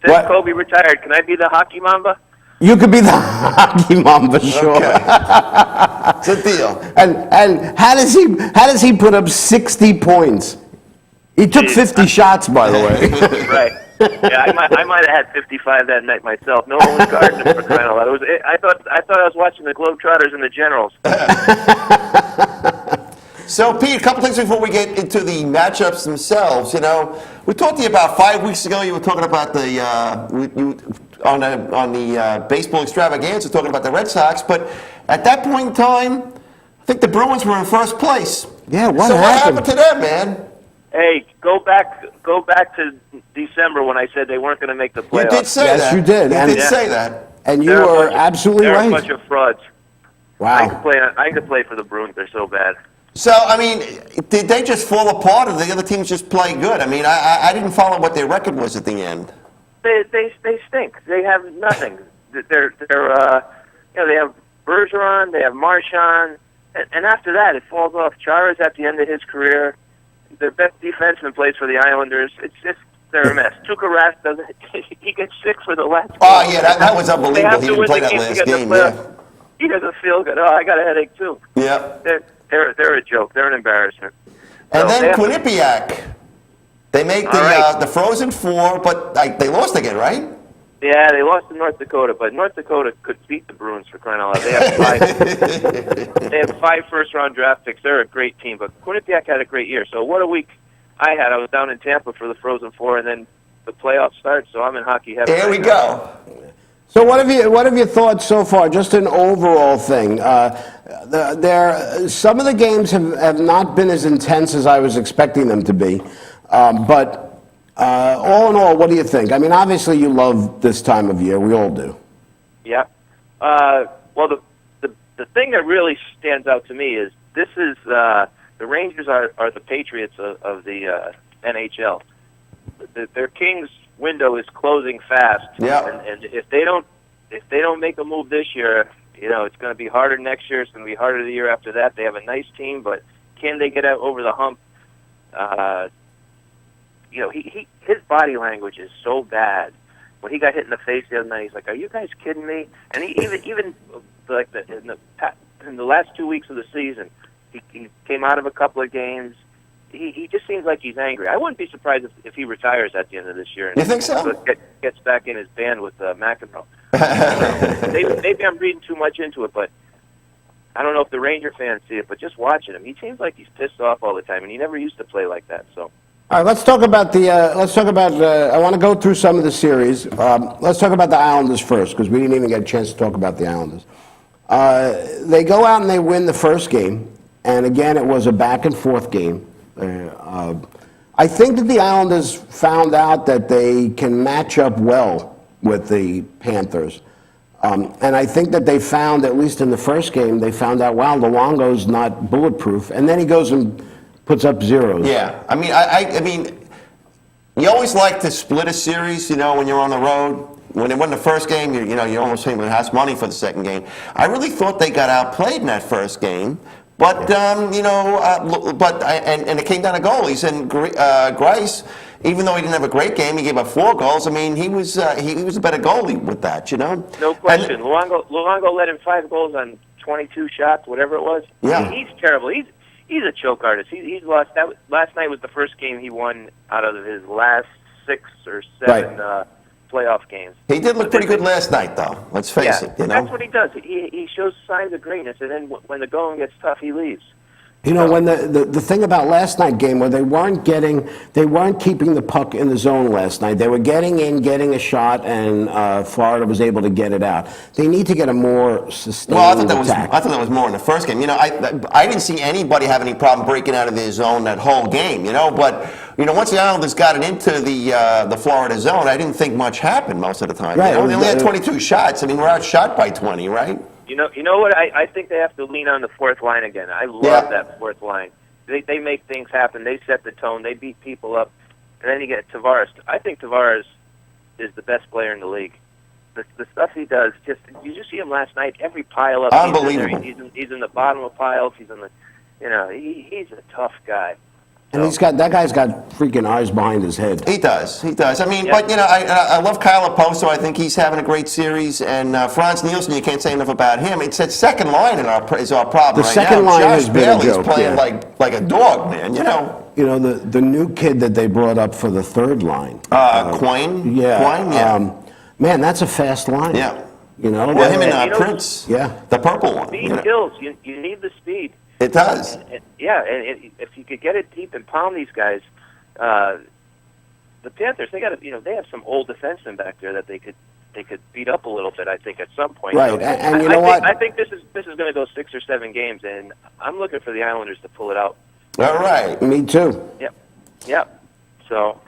Speaker 10: Since
Speaker 2: What?
Speaker 10: Kobe retired, can I be the Hockey Mamba?
Speaker 2: You could be the hockey mamba, sure.
Speaker 1: Okay. It's a deal.
Speaker 2: And how does he put up 60 points? He took 50 shots, by the way.
Speaker 10: Right. Yeah, I might have had 55 that night myself. No one was guarding him for crying out loud. I thought I was watching the Globetrotters and the Generals.
Speaker 1: So, Pete, a couple things before we get into the matchups themselves. You know, we talked to you about 5 weeks ago. You were talking about the on the baseball extravaganza, talking about the Red Sox. But at that point in time, I think the Bruins were in first place.
Speaker 2: Yeah, what
Speaker 1: so
Speaker 2: happened?
Speaker 1: what happened to them, man?
Speaker 10: Hey, go back to December when I said they weren't going to make the playoffs.
Speaker 1: You did say
Speaker 2: Yes,
Speaker 1: that.
Speaker 2: you did.
Speaker 1: You
Speaker 2: And-
Speaker 1: did say that.
Speaker 2: And you
Speaker 10: They're a
Speaker 2: were
Speaker 10: bunch of-
Speaker 2: absolutely
Speaker 10: they're
Speaker 2: right.
Speaker 10: a bunch of frauds. I
Speaker 2: Wow.
Speaker 10: could play for the Bruins. They're so bad.
Speaker 1: So, I mean, did they just fall apart, or did the other teams just play good? I mean, I didn't follow what their record was at the end.
Speaker 10: They stink. They have nothing. They're they have Bergeron, they have Marchand, and after that it falls off. Chara's at the end of his career. Their best defenseman plays for the Islanders. It's just they're a mess. Tuukka Rask doesn't. He gets sick for the last.
Speaker 1: Oh yeah, that was
Speaker 10: They
Speaker 1: unbelievable.
Speaker 10: have
Speaker 1: He
Speaker 10: to
Speaker 1: didn't
Speaker 10: win
Speaker 1: play
Speaker 10: the
Speaker 1: that
Speaker 10: game to
Speaker 1: last
Speaker 10: get the
Speaker 1: game.
Speaker 10: playoffs.
Speaker 1: Yeah.
Speaker 10: He doesn't feel good. Oh, I got a headache too.
Speaker 1: Yeah.
Speaker 10: They're a joke. They're an embarrassment.
Speaker 1: And
Speaker 10: So
Speaker 1: then
Speaker 10: they have to-
Speaker 1: Quinnipiac, they make the
Speaker 10: All right.
Speaker 1: the Frozen Four, but they lost again, right?
Speaker 10: Yeah, they lost to North Dakota, but North Dakota could beat the Bruins for crying out loud. They have they have 5 first-round draft picks. They're a great team, but Quinnipiac had a great year. So what a week I had. I was down in Tampa for the Frozen Four, and then the playoffs start, so I'm in hockey heaven.
Speaker 1: There we
Speaker 10: right now.
Speaker 1: go.
Speaker 2: So what have you thought so far? Just an overall thing. Some of the games have not been as intense as I was expecting them to be, but all in all, what do you think? I mean, obviously you love this time of year. We all do.
Speaker 10: Yeah. Well, the thing that really stands out to me is this is the Rangers are the Patriots of the NHL. Their Kings window is closing fast.
Speaker 1: Yeah.
Speaker 10: And if they don't make a move this year, you know, it's going to be harder next year. It's going to be harder the year after that. They have a nice team, but can they get out over the hump? You know, his body language is so bad. When he got hit in the face the other night, he's like, "Are you guys kidding me?" And he even like in the last 2 weeks of the season, he came out of a couple of games. He just seems like he's angry. I wouldn't be surprised if he retires at the end of this year. And
Speaker 1: You think so?
Speaker 10: Gets back in his band with McEnroe. Maybe I'm reading too much into it, but I don't know if the Ranger fans see it. But just watching him, he seems like he's pissed off all the time, and he never used to play like that. So.
Speaker 2: All right, let's talk about the. I want to go through some of the series. Let's talk about the Islanders first, because we didn't even get a chance to talk about the Islanders. They go out and they win the first game, and again, it was a back and forth game. I think that the Islanders found out that they can match up well with the Panthers. And I think that they found, at least in the first game, they found out, wow, Luongo's not bulletproof. And then he goes and puts up zeros.
Speaker 1: Yeah. I mean, I mean, you always like to split a series, you know, when you're on the road. When they won the first game, you're almost saying it has money for the second game. I really thought they got outplayed in that first game. But and it came down to goalies. And Grice, even though he didn't have a great game, he gave up 4 goals. I mean, he was a better goalie with that, you know.
Speaker 10: No question. Luongo led in 5 goals on 22 shots, whatever it was.
Speaker 1: Yeah.
Speaker 10: He's terrible. He's a choke artist. He's lost. Last night was the first game he won out of his last 6 or 7 playoff games.
Speaker 1: He did look pretty good last night, though. Let's face it. You know,
Speaker 10: that's what he does. He shows signs of greatness, and then when the going gets tough, he leaves.
Speaker 2: You know, when the thing about last night's game where they weren't keeping the puck in the zone last night. They were getting in, getting a shot, and Florida was able to get it out. They need to get a more sustained attack.
Speaker 1: I thought that was more in the first game. You know, I didn't see anybody have any problem breaking out of their zone that whole game. You know, but once the Islanders got it into the Florida zone, I didn't think much happened most of the time.
Speaker 2: Right.
Speaker 1: You know? They only had 22 shots. I mean, we're outshot by 20, right?
Speaker 10: You know what? I think they have to lean on the fourth line again. I love that fourth line. They make things happen. They set the tone. They beat people up. And then you get Tavares. I think Tavares is the best player in the league. The stuff he does, you just see him last night. Every pile up,
Speaker 1: unbelievable.
Speaker 10: He's in the bottom of piles. He's in the, he's a tough guy.
Speaker 2: And that guy's got freaking eyes behind his head.
Speaker 1: He does. I mean, but I love Kyle Oposo. I think he's having a great series. And Franz Nielsen, you can't say enough about him. It's that second line is our problem right now.
Speaker 2: The second line has been a joke.
Speaker 1: Playing like a dog, man. You know.
Speaker 2: the new kid that they brought up for the third line.
Speaker 1: Quine?
Speaker 2: Yeah.
Speaker 1: Quine, yeah.
Speaker 2: Man, that's a fast line.
Speaker 1: Yeah.
Speaker 2: Well,
Speaker 1: him and Prince.
Speaker 2: Yeah.
Speaker 1: The purple one.
Speaker 10: Speed kills. You need the speed.
Speaker 1: It does.
Speaker 10: And if you could get it deep and pound these guys, the Panthers, they have some old defensemen back there that they could beat up a little bit. I think at some point.
Speaker 2: Right,
Speaker 10: So
Speaker 2: and you know what?
Speaker 10: I think this is going to go 6 or 7 games, and I'm looking for the Islanders to pull it out.
Speaker 1: All right.
Speaker 2: Me too.
Speaker 10: Yep. So.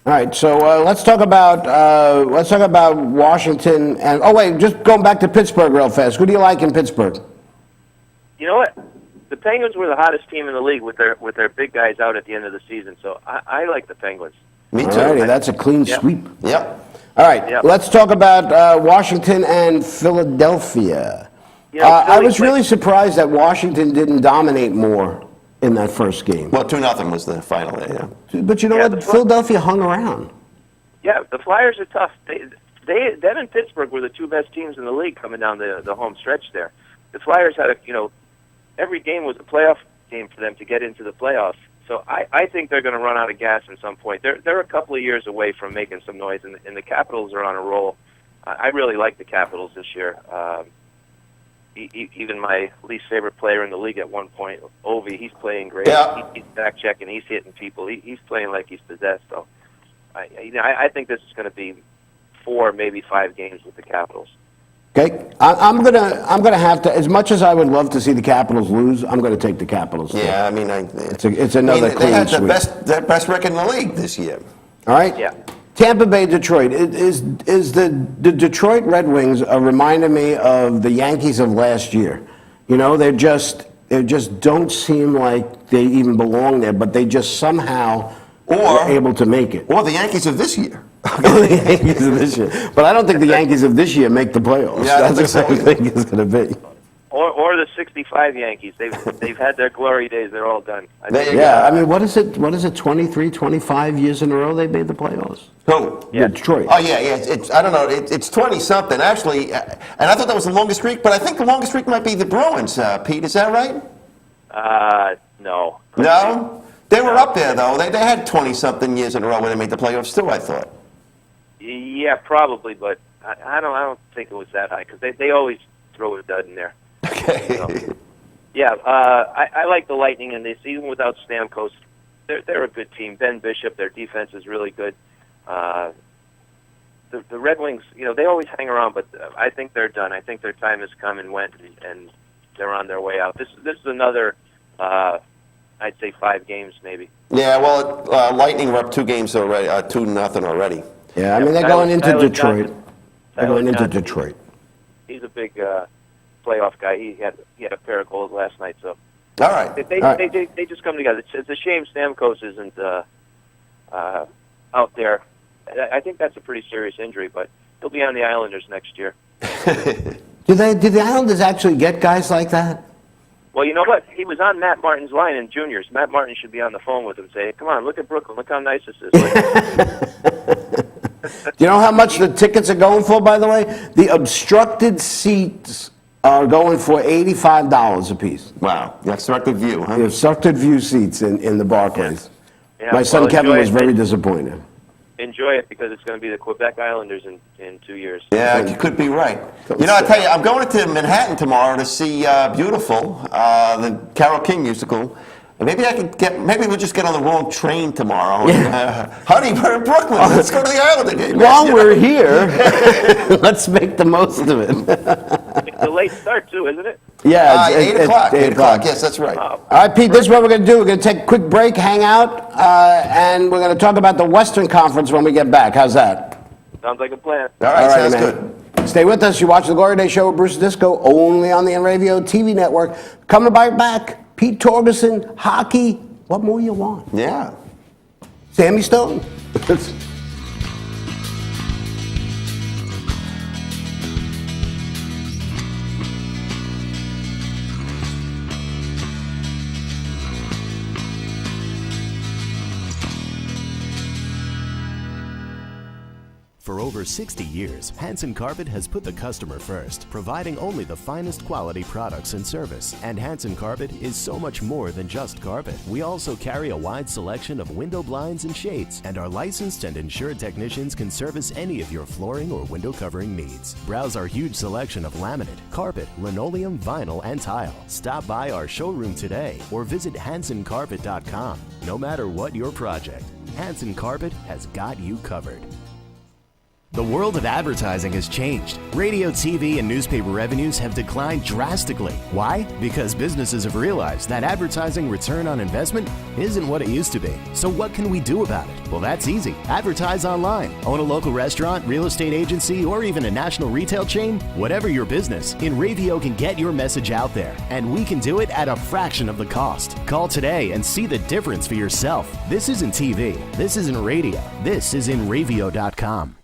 Speaker 2: All right, so let's talk about Washington and just going back to Pittsburgh real fast. Who do you like in Pittsburgh?
Speaker 10: You know what? The Penguins were the hottest team in the league with their big guys out at the end of the season, so I like the Penguins.
Speaker 1: Me too.
Speaker 2: Alrighty, that's a clean sweep.
Speaker 1: Yep.
Speaker 2: All right, let's talk about Washington and Philadelphia. I was really surprised that Washington didn't dominate more in that first game.
Speaker 1: Well, 2-0 was the final there, yeah.
Speaker 2: But you know what? Philadelphia hung around.
Speaker 10: Yeah, the Flyers are tough. Them and Pittsburgh were the two best teams in the league coming down the home stretch there. The Flyers had every game was a playoff game for them to get into the playoffs. So I think they're going to run out of gas at some point. They're a couple of years away from making some noise, and the Capitals are on a roll. I really like the Capitals this year. Even my least favorite player in the league at one point, Ovi, he's playing great.
Speaker 1: Yeah.
Speaker 10: He's back-checking. He's hitting people. He's playing like he's possessed. So I think this is going to be 4, maybe 5 games with the Capitals.
Speaker 2: Okay, I'm gonna have to. As much as I would love to see the Capitals lose, I'm gonna take the Capitals.
Speaker 1: Yeah, I mean,
Speaker 2: it's another clean
Speaker 1: they had
Speaker 2: sweep.
Speaker 1: the best record in the league this year.
Speaker 2: All right.
Speaker 10: Yeah.
Speaker 2: Tampa Bay, Detroit. Is the Detroit Red Wings reminding me of the Yankees of last year? They just don't seem like they even belong there, but they just somehow were able to make it.
Speaker 1: Or the Yankees of this year.
Speaker 2: The Yankees of this year. But I don't think the Yankees of this year make the playoffs.
Speaker 1: Yeah,
Speaker 2: that's what I think it's going to be.
Speaker 10: Or the '65 Yankees. They've had their glory days. They're all done.
Speaker 2: I mean, what is it? 23, 25 years in a row they made the playoffs.
Speaker 1: Who?
Speaker 2: Yeah. Detroit.
Speaker 1: Oh yeah. It's I don't know. It's 20 something actually, and I thought that was the longest streak. But I think the longest streak might be the Bruins. Pete, is that right?
Speaker 10: No.
Speaker 1: No. They were up there though. They had 20 something years in a row when they made the playoffs too. I thought.
Speaker 10: Yeah, probably, but I don't think it was that high because they always throw a dud in there.
Speaker 1: Okay.
Speaker 10: So, yeah, I like the Lightning in this, even without Stamkos. They're a good team. Ben Bishop, their defense is really good. The Red Wings, they always hang around, but I think they're done. I think their time has come and went, and they're on their way out. This is another, I'd say 5 games maybe.
Speaker 1: Yeah, well, Lightning were up 2 games already, 2-0 already.
Speaker 2: Yeah, I mean they're going into Detroit.
Speaker 10: Johnson.
Speaker 2: They're going into
Speaker 10: Johnson.
Speaker 2: Detroit.
Speaker 10: He's a big playoff guy. He had a pair of goals last night. So
Speaker 1: all right,
Speaker 10: they just come together. It's a shame Stamkos isn't out there. I think that's a pretty serious injury, but he'll be on the Islanders next year.
Speaker 2: Did the Islanders actually get guys like that?
Speaker 10: Well, you know what? He was on Matt Martin's line in juniors. Matt Martin should be on the phone with him, saying, "Come on, look at Brooklyn. Look how nice this is."
Speaker 2: Do you know how much the tickets are going for, by the way? The obstructed seats are going for $85 a piece.
Speaker 1: Wow, the obstructed view, huh?
Speaker 2: The obstructed view seats in the Barclays.
Speaker 10: Yeah,
Speaker 2: My son
Speaker 10: well,
Speaker 2: Kevin
Speaker 10: enjoy
Speaker 2: was
Speaker 10: it.
Speaker 2: very disappointed.
Speaker 10: Enjoy it because it's going to be the Quebec Islanders in 2 years.
Speaker 1: Yeah, you could be right. I tell you, I'm going to Manhattan tomorrow to see Beautiful, the Carole King musical. And maybe we'll just get on the wrong train tomorrow. Honey, we're in Brooklyn. Let's go to the Islander game.
Speaker 2: While we're here, let's make the most of it.
Speaker 10: It's a late start too, isn't it?
Speaker 2: Yeah,
Speaker 1: it's 8 o'clock. 8 o'clock. Yes, that's right.
Speaker 2: All right, Pete, this is what we're going to do. We're going to take a quick break, hang out, and we're going to talk about the Western Conference when we get back. How's that?
Speaker 10: Sounds like a plan.
Speaker 1: All right, sounds
Speaker 2: man.
Speaker 1: good.
Speaker 2: Stay with us. You watch the Glory Day Show with Bruce Disco only on the Inravio TV network. Coming right back, Pete Torgerson, hockey. What more you want?
Speaker 1: Yeah.
Speaker 2: Sammy Stone.
Speaker 3: For over 60 years, Hanson Carpet has put the customer first, providing only the finest quality products and service. And Hanson Carpet is so much more than just carpet. We also carry a wide selection of window blinds and shades, and our licensed and insured technicians can service any of your flooring or window covering needs. Browse our huge selection of laminate, carpet, linoleum, vinyl, and tile. Stop by our showroom today or visit HansonCarpet.com. No matter what your project, Hanson Carpet has got you covered. The world of advertising has changed. Radio, TV, and newspaper revenues have declined drastically. Why? Because businesses have realized that advertising return on investment isn't what it used to be. So what can we do about it? Well, that's easy. Advertise online. Own a local restaurant, real estate agency, or even a national retail chain? Whatever your business, Inravio can get your message out there. And we can do it at a fraction of the cost. Call today and see the difference for yourself. This isn't TV. This isn't radio. This is Inravio.com.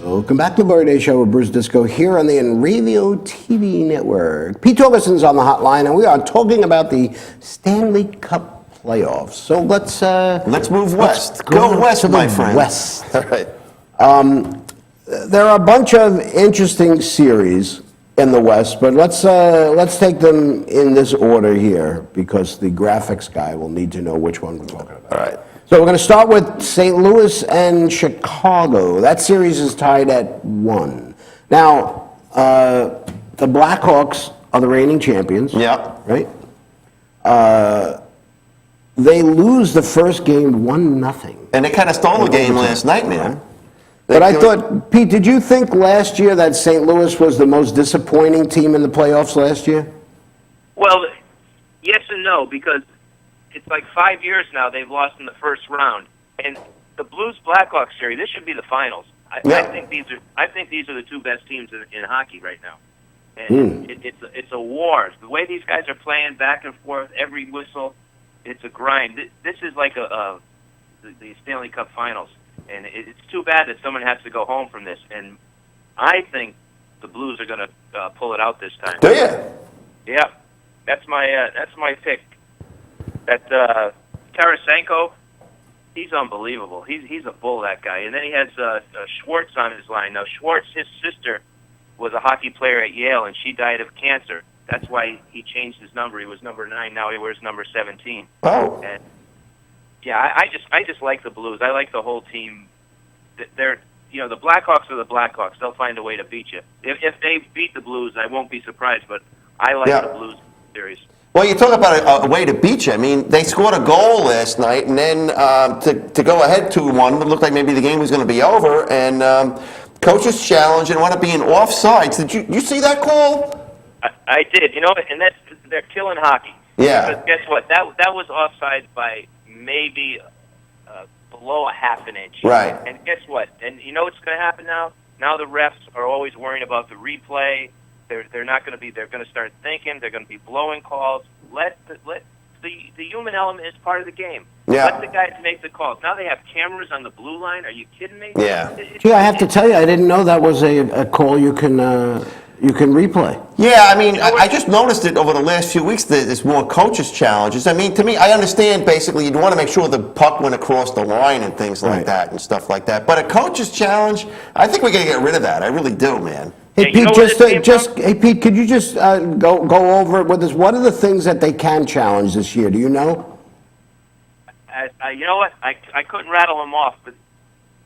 Speaker 2: Welcome back to the Glory Day Show with Bruce Disco here on the Inravio TV network. Pete Torgerson's on the hotline, and we are talking about the Stanley Cup playoffs. So let's
Speaker 1: move west.
Speaker 2: Go
Speaker 1: Go west,
Speaker 2: to the
Speaker 1: my friend.
Speaker 2: West.
Speaker 1: All right.
Speaker 2: There are a bunch of interesting series in the West, but let's take them in this order here because the graphics guy will need to know which one we're talking about.
Speaker 1: All right.
Speaker 2: So we're going to start with St. Louis and Chicago. That series is tied at 1. Now, the Blackhawks are the reigning champions.
Speaker 1: Yeah.
Speaker 2: Right? They lose the first game 1-0.
Speaker 1: And they kind of stole the game last night, man.
Speaker 2: But I thought, Pete, did you think last year that St. Louis was the most disappointing team in the playoffs last year?
Speaker 10: Well, yes and no, because it's like 5 years now they've lost in the first round, and the Blues-Blackhawks series, this should be the finals. I think these are the two best teams in hockey right now, and it's a war. The way these guys are playing back and forth, every whistle, it's a grind. This is like the Stanley Cup Finals, and it's too bad that someone has to go home from this. And I think the Blues are going to pull it out this time.
Speaker 1: Do you?
Speaker 10: Yeah, that's my pick. That Tarasenko, he's unbelievable. He's a bull, that guy. And then he has Schwartz on his line. Now, Schwartz, his sister, was a hockey player at Yale, and she died of cancer. That's why he changed his number. He was number 9. Now he wears number 17.
Speaker 1: Oh.
Speaker 10: And yeah, I just like the Blues. I like the whole team. They're the Blackhawks are the Blackhawks. They'll find a way to beat you. If they beat the Blues, I won't be surprised. But I like the Blues series.
Speaker 1: Well, you talk about a way to beat you. I mean, they scored a goal last night, and then to go ahead 2-1, it looked like maybe the game was going to be over. And coach's challenge and wound up being offsides. Did you see that call?
Speaker 10: I did. And they're killing hockey.
Speaker 1: Yeah.
Speaker 10: Because guess what? That was offside by maybe below a half an inch.
Speaker 1: Right.
Speaker 10: And guess what? And you know what's going to happen now? Now the refs are always worrying about the replay. They're not going to be. They're going to start thinking. They're going to be blowing calls. Let the human element is part of the game.
Speaker 1: Yeah.
Speaker 10: Let the guys make the calls. Now they have cameras on the blue line. Are you kidding me?
Speaker 1: Yeah.
Speaker 2: Gee, I have to tell you, I didn't know that was a call you can replay.
Speaker 1: Yeah, I mean, I just noticed it over the last few weeks that there's more coaches' challenges. I mean, to me, I understand basically you'd want to make sure the puck went across the line and things like that and stuff like that. But a coach's challenge, I think we're going to get rid of that. I really do, man.
Speaker 2: Hey,
Speaker 10: you know
Speaker 2: Pete,
Speaker 10: where this came from?
Speaker 2: hey, Pete, could you just go over it with us? What are the things that they can challenge this year? Do you know?
Speaker 10: You know what? I couldn't rattle them off, but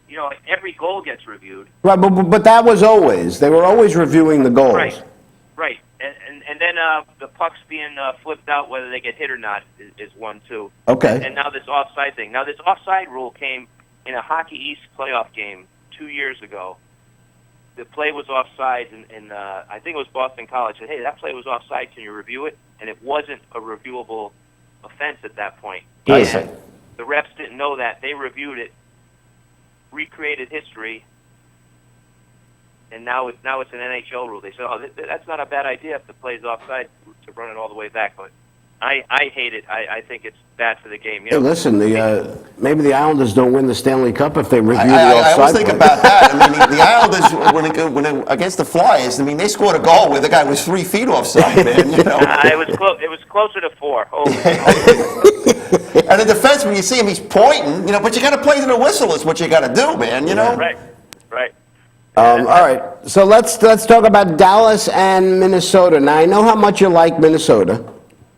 Speaker 10: you know, every goal gets reviewed.
Speaker 2: Right, but that was always. They were always reviewing the goals.
Speaker 10: Right. And then the pucks being flipped out, whether they get hit or not, is one too.
Speaker 2: Okay.
Speaker 10: And now this offside thing. Now this offside rule came in a Hockey East playoff game 2 years ago. The play was offside, and I think it was Boston College said, "Hey, that play was offside. Can you review it?" And it wasn't a reviewable offense at that point.
Speaker 2: I see.
Speaker 10: The refs didn't know that. They reviewed it, recreated history, and now it's an NHL rule. They said, "Oh, that's not a bad idea if the play's offside to run it all the way back." But I hate it. I think it's bad for the game. You
Speaker 2: Hey,
Speaker 10: know?
Speaker 2: listen, maybe the Islanders don't win the Stanley Cup if they review the
Speaker 1: I
Speaker 2: offside.
Speaker 1: always think about that. I mean, the Islanders, when against the Flyers, I mean, they scored a goal where the guy was 3 feet offside, man. You know?
Speaker 10: It was closer to 4.
Speaker 1: And the defenseman, you see him, he's pointing, you know, but you got to play to the whistle is what you got to do, man, you know?
Speaker 10: Right.
Speaker 2: All right, so let's talk about Dallas and Minnesota. Now, I know how much you like Minnesota.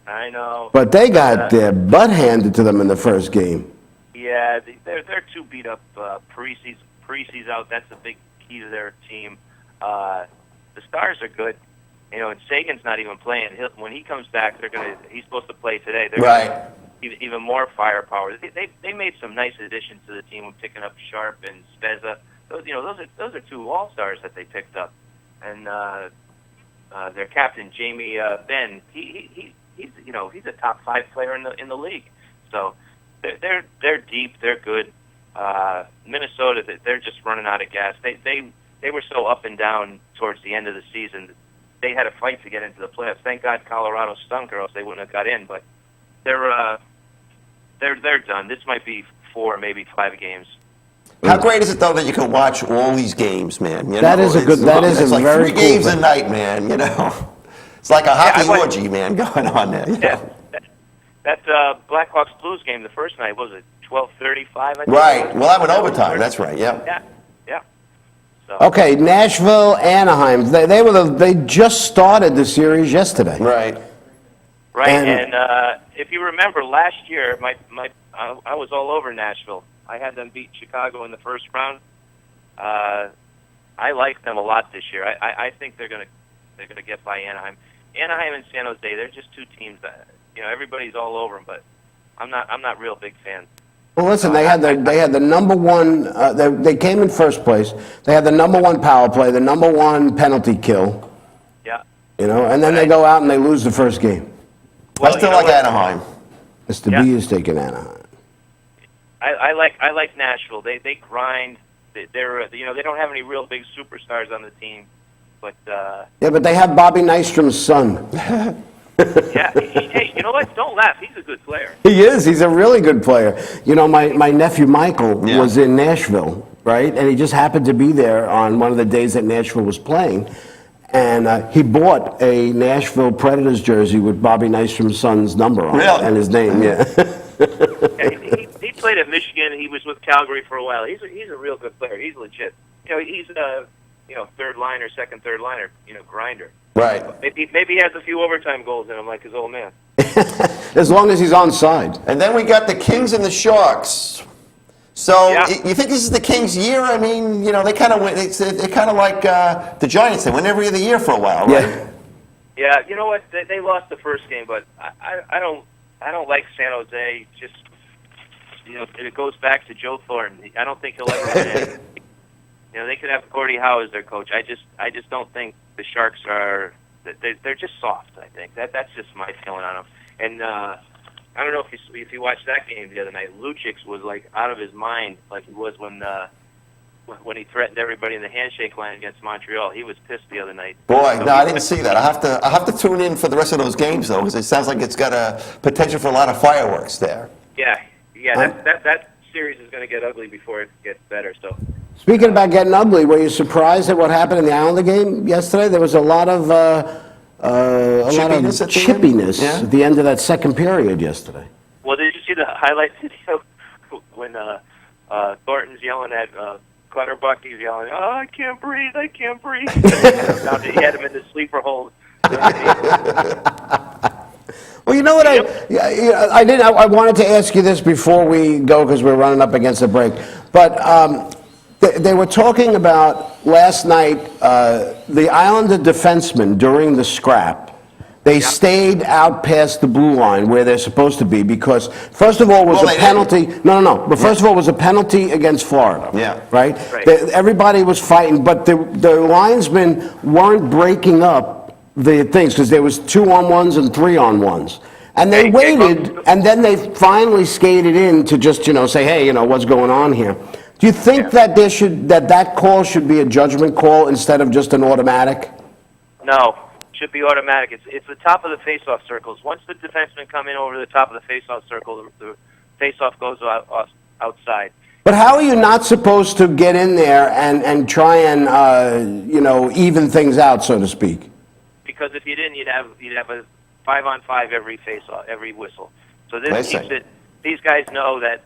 Speaker 10: I know.
Speaker 2: But they got their butt handed to them in the first game.
Speaker 10: Yeah, they're too beat up. Parisi's out. That's a big key to their team. The Stars are good. You know, and Sagan's not even playing. When he comes back, he's supposed to play today. They're gonna even more firepower. They made some nice additions to the team, picking up Sharp and Spezza. Those are 2 all-stars that they picked up, and their captain Jamie Benn. He's a top 5 player in the league. So they're deep. They're good. Minnesota, they're just running out of gas. They were so up and down towards the end of the season. They had a fight to get into the playoffs. Thank God Colorado stunk, or else they wouldn't have got in. But they're done. This might be 4, maybe 5 games.
Speaker 1: How great is it though that you can watch all these games, man? You know?
Speaker 2: That is a good. That is a
Speaker 1: like
Speaker 2: very
Speaker 1: 3
Speaker 2: cool
Speaker 1: games
Speaker 2: thing.
Speaker 1: a night, man. You know, it's like a hockey orgy, man, going on there. You know?
Speaker 10: That Blackhawks Blues game the first night, what was it 12:35? I think.
Speaker 1: Right. Well, that went overtime. That's right. Yeah.
Speaker 10: Yeah. So.
Speaker 2: Okay, Nashville, Anaheim. They just started the series yesterday.
Speaker 1: Right.
Speaker 10: Right. And if you remember last year, I was all over Nashville. I had them beat Chicago in the first round. I like them a lot this year. I think they're gonna get by Anaheim. Anaheim and San Jose, they're just 2 teams that everybody's all over them, but I'm not real big fan.
Speaker 2: Well, listen, they had the number 1. They came in first place. They had the number 1 power play, the number 1 penalty kill.
Speaker 10: Yeah.
Speaker 2: And then they go out and they lose the first game.
Speaker 1: Well, I still like Anaheim.
Speaker 2: Mr. B is taking Anaheim.
Speaker 10: I like Nashville. They grind. They're they don't have any real big superstars on the team, but
Speaker 2: yeah, but they have Bobby Nystrom's son.
Speaker 10: yeah. Hey, you know what? Don't laugh. He's a good player.
Speaker 2: He is. He's a really good player. You know, my nephew Michael was in Nashville, right? And he just happened to be there on one of the days that Nashville was playing. And he bought a Nashville Predators jersey with Bobby Nystrom's son's number on it and his name,
Speaker 10: Yeah, he played at Michigan. He was with Calgary for a while. He's a real good player. He's legit. He's a third liner, second, third liner, grinder.
Speaker 1: Right.
Speaker 10: Maybe he has a few overtime goals in him, like his old man.
Speaker 2: As long as he's onside.
Speaker 1: And then we got the Kings and the Sharks. So you think this is the Kings' year? I mean, they kind of win. They're kind of like the Giants. They win every other year for a while, right?
Speaker 10: Yeah. You know what? They lost the first game, but I don't like San Jose. Just it goes back to Joe Thornton. I don't think he'll ever win. They could have Gordie Howe as their coach. I just don't think the Sharks are. They're just soft. I think that's just my feeling on them. And I don't know if you watched that game the other night. Lucic was like out of his mind, like he was when he threatened everybody in the handshake line against Montreal. He was pissed the other night.
Speaker 1: Boy, no, I didn't see that. I have to tune in for the rest of those games though, because it sounds like it's got a potential for a lot of fireworks there.
Speaker 10: Yeah. That series is going to get ugly before it gets better. So.
Speaker 2: Speaking about getting ugly, were you surprised at what happened in the Islander game yesterday? There was a lot of chippiness at the end of that second period yesterday.
Speaker 10: Well, did you see the highlight video when Thornton's yelling at Clutterbuck, he's yelling, "Oh, I can't breathe! I can't breathe!" He had him in the sleeper hold.
Speaker 2: Well, you know what I wanted to ask you this before we go because we're running up against the break. But they were talking about last night the Islander defensemen during the scrap. They stayed out past the blue line where they're supposed to be because, first of all, was a penalty. No. But first of all, it was a penalty against Florida.
Speaker 1: Yeah.
Speaker 2: Right? Everybody was fighting, but the linesmen weren't breaking up the things because there was 2-on-1s and 3-on-1s. And they waited, and then they finally skated in to just, say, hey, what's going on here? Do you think that that call should be a judgment call instead of just an automatic?
Speaker 10: No. Should be automatic. It's the top of the face-off circles. Once the defensemen come in over the top of the face-off circle, the face-off goes outside.
Speaker 2: But how are you not supposed to get in there and try and even things out, so to speak?
Speaker 10: Because if you didn't, you'd have a 5-on-5 every face-off, every whistle. So this keeps it. These guys know that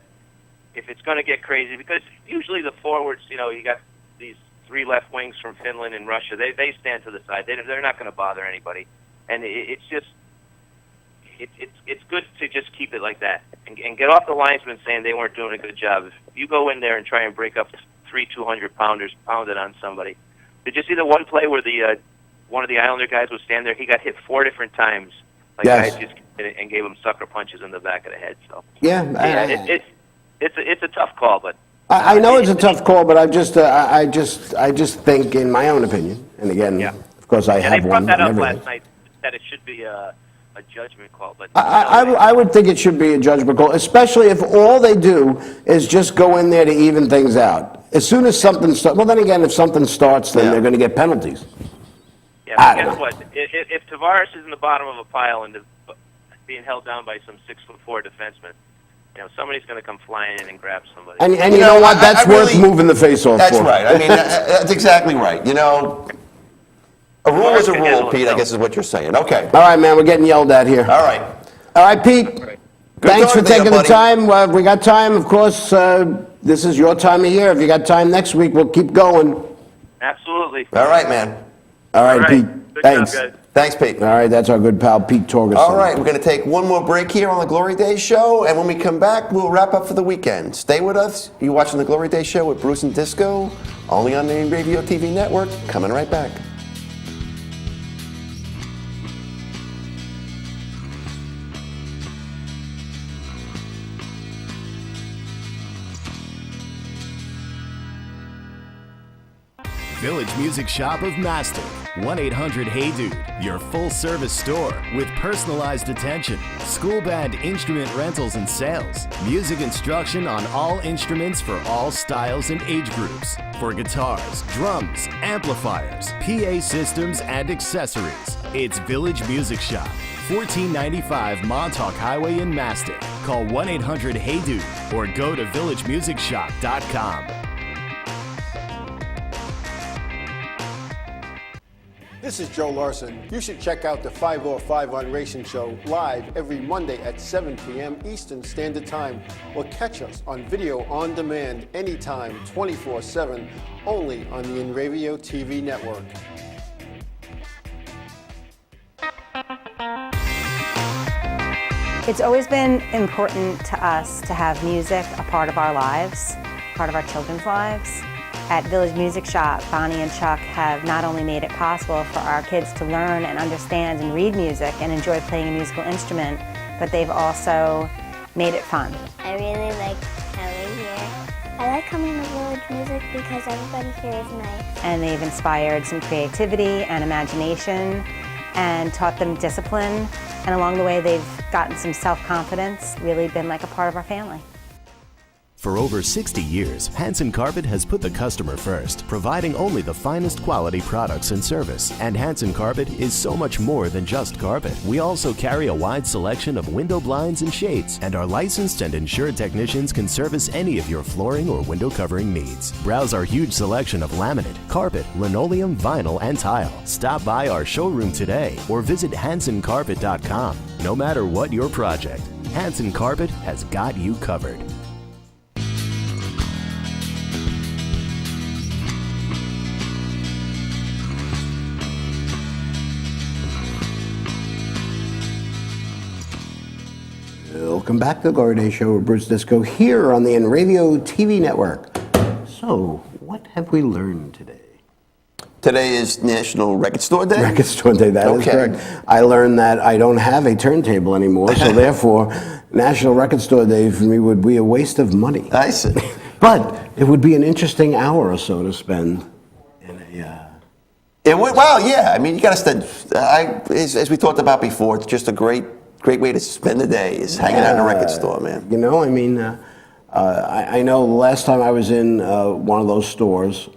Speaker 10: if it's going to get crazy, because usually the forwards, you got these 3 left wings from Finland and Russia. They stand to the side. They're not going to bother anybody, and it's good to just keep it like that and get off the linesmen saying they weren't doing a good job. If you go in there and try and break up 3 200-pounders pounded on somebody, did you see the one play where the one of the Islander guys was standing there? He got hit 4 different times. Guys just and gave him sucker punches in the back of the head. So it's a tough call, but.
Speaker 2: I know it's a tough call, but I just think, in my own opinion, and again, of course, I have one.
Speaker 10: They brought that up last night that it should be a judgment call, but
Speaker 2: I would think it should be a judgment call, especially if all they do is just go in there to even things out. As soon as something starts, well, then again, if something starts, then they're going to get penalties.
Speaker 10: Yeah, but guess what? If Tavares is in the bottom of a pile and being held down by some 6'4" defenseman, somebody's going to come flying in and grab somebody.
Speaker 2: And you know what? That's worth moving the face-off
Speaker 1: for. That's
Speaker 2: right.
Speaker 1: I mean, that's exactly right. A rule is a rule, Pete, I guess is what you're saying. Okay.
Speaker 2: All right, man, we're getting yelled at here.
Speaker 1: All right.
Speaker 2: All right, Pete. Thanks for taking the time. We got time, of course. This is your time of year. If you got time next week, we'll keep going.
Speaker 10: Absolutely.
Speaker 1: All right, man.
Speaker 2: All right, Pete.
Speaker 10: Good
Speaker 2: Thanks.
Speaker 10: job, guys.
Speaker 1: Thanks, Pete.
Speaker 2: All right, that's our good pal, Pete Torgerson.
Speaker 1: All right, we're going to take one more break here on the Glory Days Show, and when we come back, we'll wrap up for the weekend. Stay with us. You're watching the Glory Days Show with Bruce and Disco, only on the Inravio TV network. Coming right back.
Speaker 3: Village Music Shop of Mastic. 1-800-HEY-DUDE. Your full-service store with personalized attention, school band instrument rentals and sales, music instruction on all instruments for all styles and age groups, for guitars, drums, amplifiers, PA systems, and accessories. It's Village Music Shop. 1495 Montauk Highway in Mastic. Call 1-800-HEY-DUDE or go to villagemusicshop.com.
Speaker 6: This is Joe Larson. You should check out the 505 on Racing Show live every Monday at 7 p.m. Eastern Standard Time, or catch us on video on demand anytime, 24/7, only on the Inravio TV network.
Speaker 7: It's always been important to us to have music a part of our lives, part of our children's lives. At Village Music Shop, Bonnie and Chuck have not only made it possible for our kids to learn and understand and read music and enjoy playing a musical instrument, but they've also made it fun.
Speaker 8: I really like coming here. I like coming to Village Music because everybody here is nice.
Speaker 7: And they've inspired some creativity and imagination and taught them discipline. And along the way, they've gotten some self-confidence, really been like a part of our family.
Speaker 3: For over 60 years, Hanson Carpet has put the customer first, providing only the finest quality products and service. And Hanson Carpet is so much more than just carpet. We also carry a wide selection of window blinds and shades, and our licensed and insured technicians can service any of your flooring or window covering needs. Browse our huge selection of laminate, carpet, linoleum, vinyl, and tile. Stop by our showroom today or visit HansonCarpet.com. No matter what your project, Hanson Carpet has got you covered.
Speaker 2: Welcome back to the Glory Day Show with Bruce Disco here on the Inravio TV network. So, what have we learned today?
Speaker 1: Today is National Record Store Day?
Speaker 2: Record Store Day, that is correct. I learned that I don't have a turntable anymore, so therefore, National Record Store Day for me would be a waste of money.
Speaker 1: I see.
Speaker 2: But it would be an interesting hour or so to spend in a...
Speaker 1: Well, yeah. I mean, you got to spend. As we talked about before, it's just a great way to spend the day is hanging out in a record store, man.
Speaker 2: You know, I mean, I know the last time I was in one of those stores,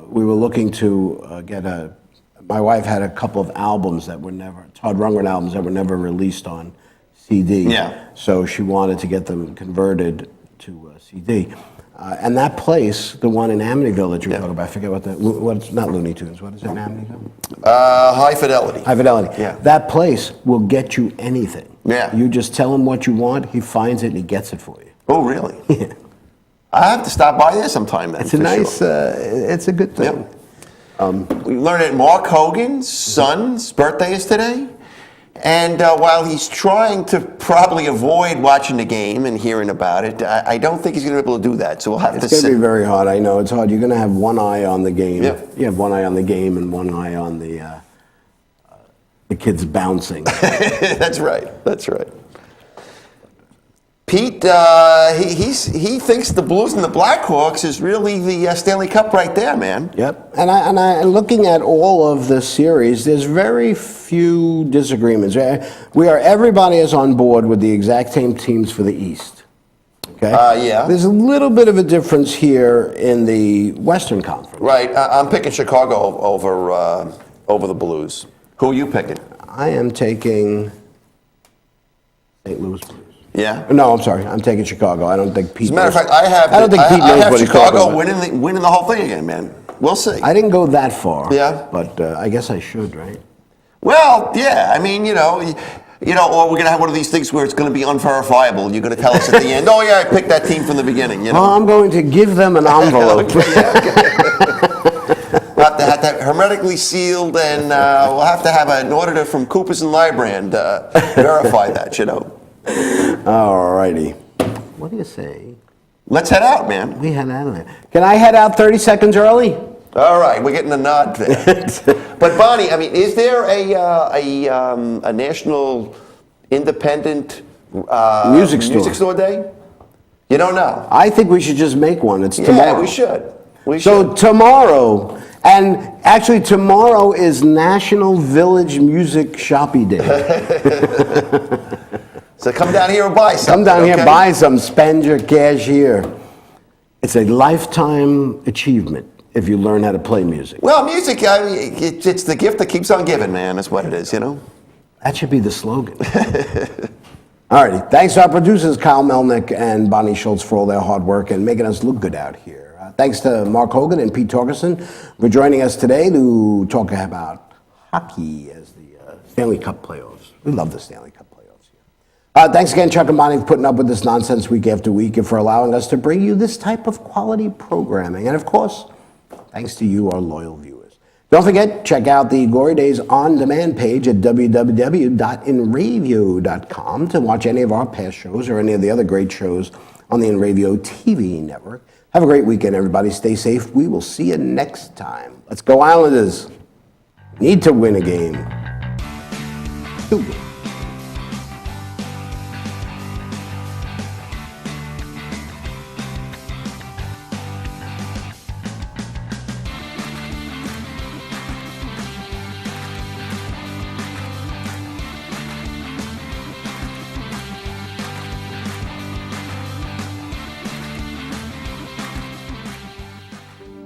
Speaker 2: we were looking to get my wife had a couple of albums that were Todd Rundgren albums that were never released on CD.
Speaker 1: Yeah.
Speaker 2: So she wanted to get them converted to CD. And that place, the one in Amityville that you were talking about, I forget what's not Looney Tunes, what is it in Amityville?
Speaker 1: High Fidelity.
Speaker 2: High Fidelity.
Speaker 1: Yeah.
Speaker 2: That place will get you anything.
Speaker 1: Yeah.
Speaker 2: You just tell him what you want, he finds it and he gets it for you.
Speaker 1: Oh, really?
Speaker 2: Yeah.
Speaker 1: I have to stop by there sometime then.
Speaker 2: It's a nice, it's a good thing.
Speaker 1: Yep. We learned that Mark Hogan's son's birthday is today. And while he's trying to probably avoid watching the game and hearing about it, I don't think he's going to be able to do that. So we'll have to
Speaker 2: It's going to be very hard. I know it's hard. You're going to have one eye on the game.
Speaker 1: Yep.
Speaker 2: You have one eye on the game and one eye on the kids bouncing.
Speaker 1: That's right. That's right. Pete, he thinks the Blues and the Blackhawks is really the Stanley Cup right there, man.
Speaker 2: Yep. And looking at all of the series, there's very few disagreements. Everybody is on board with the exact same teams for the East. Okay.
Speaker 1: Yeah.
Speaker 2: There's a little bit of a difference here in the Western Conference.
Speaker 1: Right. I'm picking Chicago over the Blues. Who are you picking?
Speaker 2: I am taking St. Louis Blues.
Speaker 1: Yeah.
Speaker 2: No, I'm sorry. I'm taking Chicago. I don't think Pete.
Speaker 1: As a matter of fact,
Speaker 2: I don't think Pete knows what he's talking
Speaker 1: Chicago
Speaker 2: about.
Speaker 1: winning the whole thing again, man. We'll see.
Speaker 2: I didn't go that far.
Speaker 1: Yeah.
Speaker 2: But I guess I should, right?
Speaker 1: Well, yeah. I mean, or we're gonna have one of these things where it's gonna be unverifiable. You're gonna tell us at the end, oh yeah, I picked that team from the beginning.
Speaker 2: Well, I'm going to give them an envelope.
Speaker 1: We'll have to have that hermetically sealed, and we'll have to have an auditor from Coopers and Lybrand verify that.
Speaker 2: All righty. What do you say?
Speaker 1: Let's head out, man.
Speaker 2: We head out of there. Can I head out 30 seconds early?
Speaker 1: All right, we're getting a nod there. But Bonnie, I mean, is there a national independent
Speaker 2: music
Speaker 1: store day? You don't know.
Speaker 2: I think we should just make one. It's tomorrow.
Speaker 1: Yeah, we should.
Speaker 2: So tomorrow, and actually tomorrow is National Village Music Shopping Day.
Speaker 1: So come down here and buy something.
Speaker 2: Come down here, buy some, spend your cash here. It's a lifetime achievement if you learn how to play music.
Speaker 1: Well, music, it's the gift that keeps on giving, man. That's what it is,
Speaker 2: That should be the slogan. All righty. Thanks to our producers, Kyle Melnick and Bonnie Schultz, for all their hard work and making us look good out here. Thanks to Mark Hogan and Pete Torgerson for joining us today to talk about hockey as the Stanley Cup playoffs. We love the Stanley Cup playoffs here. Thanks again, Chuck and Bonnie, for putting up with this nonsense week after week and for allowing us to bring you this type of quality programming. And of course, thanks to you, our loyal viewers. Don't forget, check out the Glory Days On Demand page at www.inravio.com to watch any of our past shows or any of the other great shows on the Inravio TV network. Have a great weekend, everybody. Stay safe. We will see you next time. Let's go, Islanders. Need to win a game. 2 games.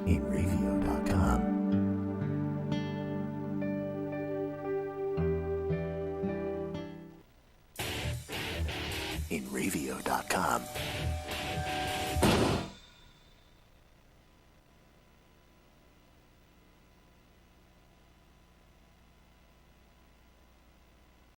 Speaker 3: Inravio.com. Inravio.com.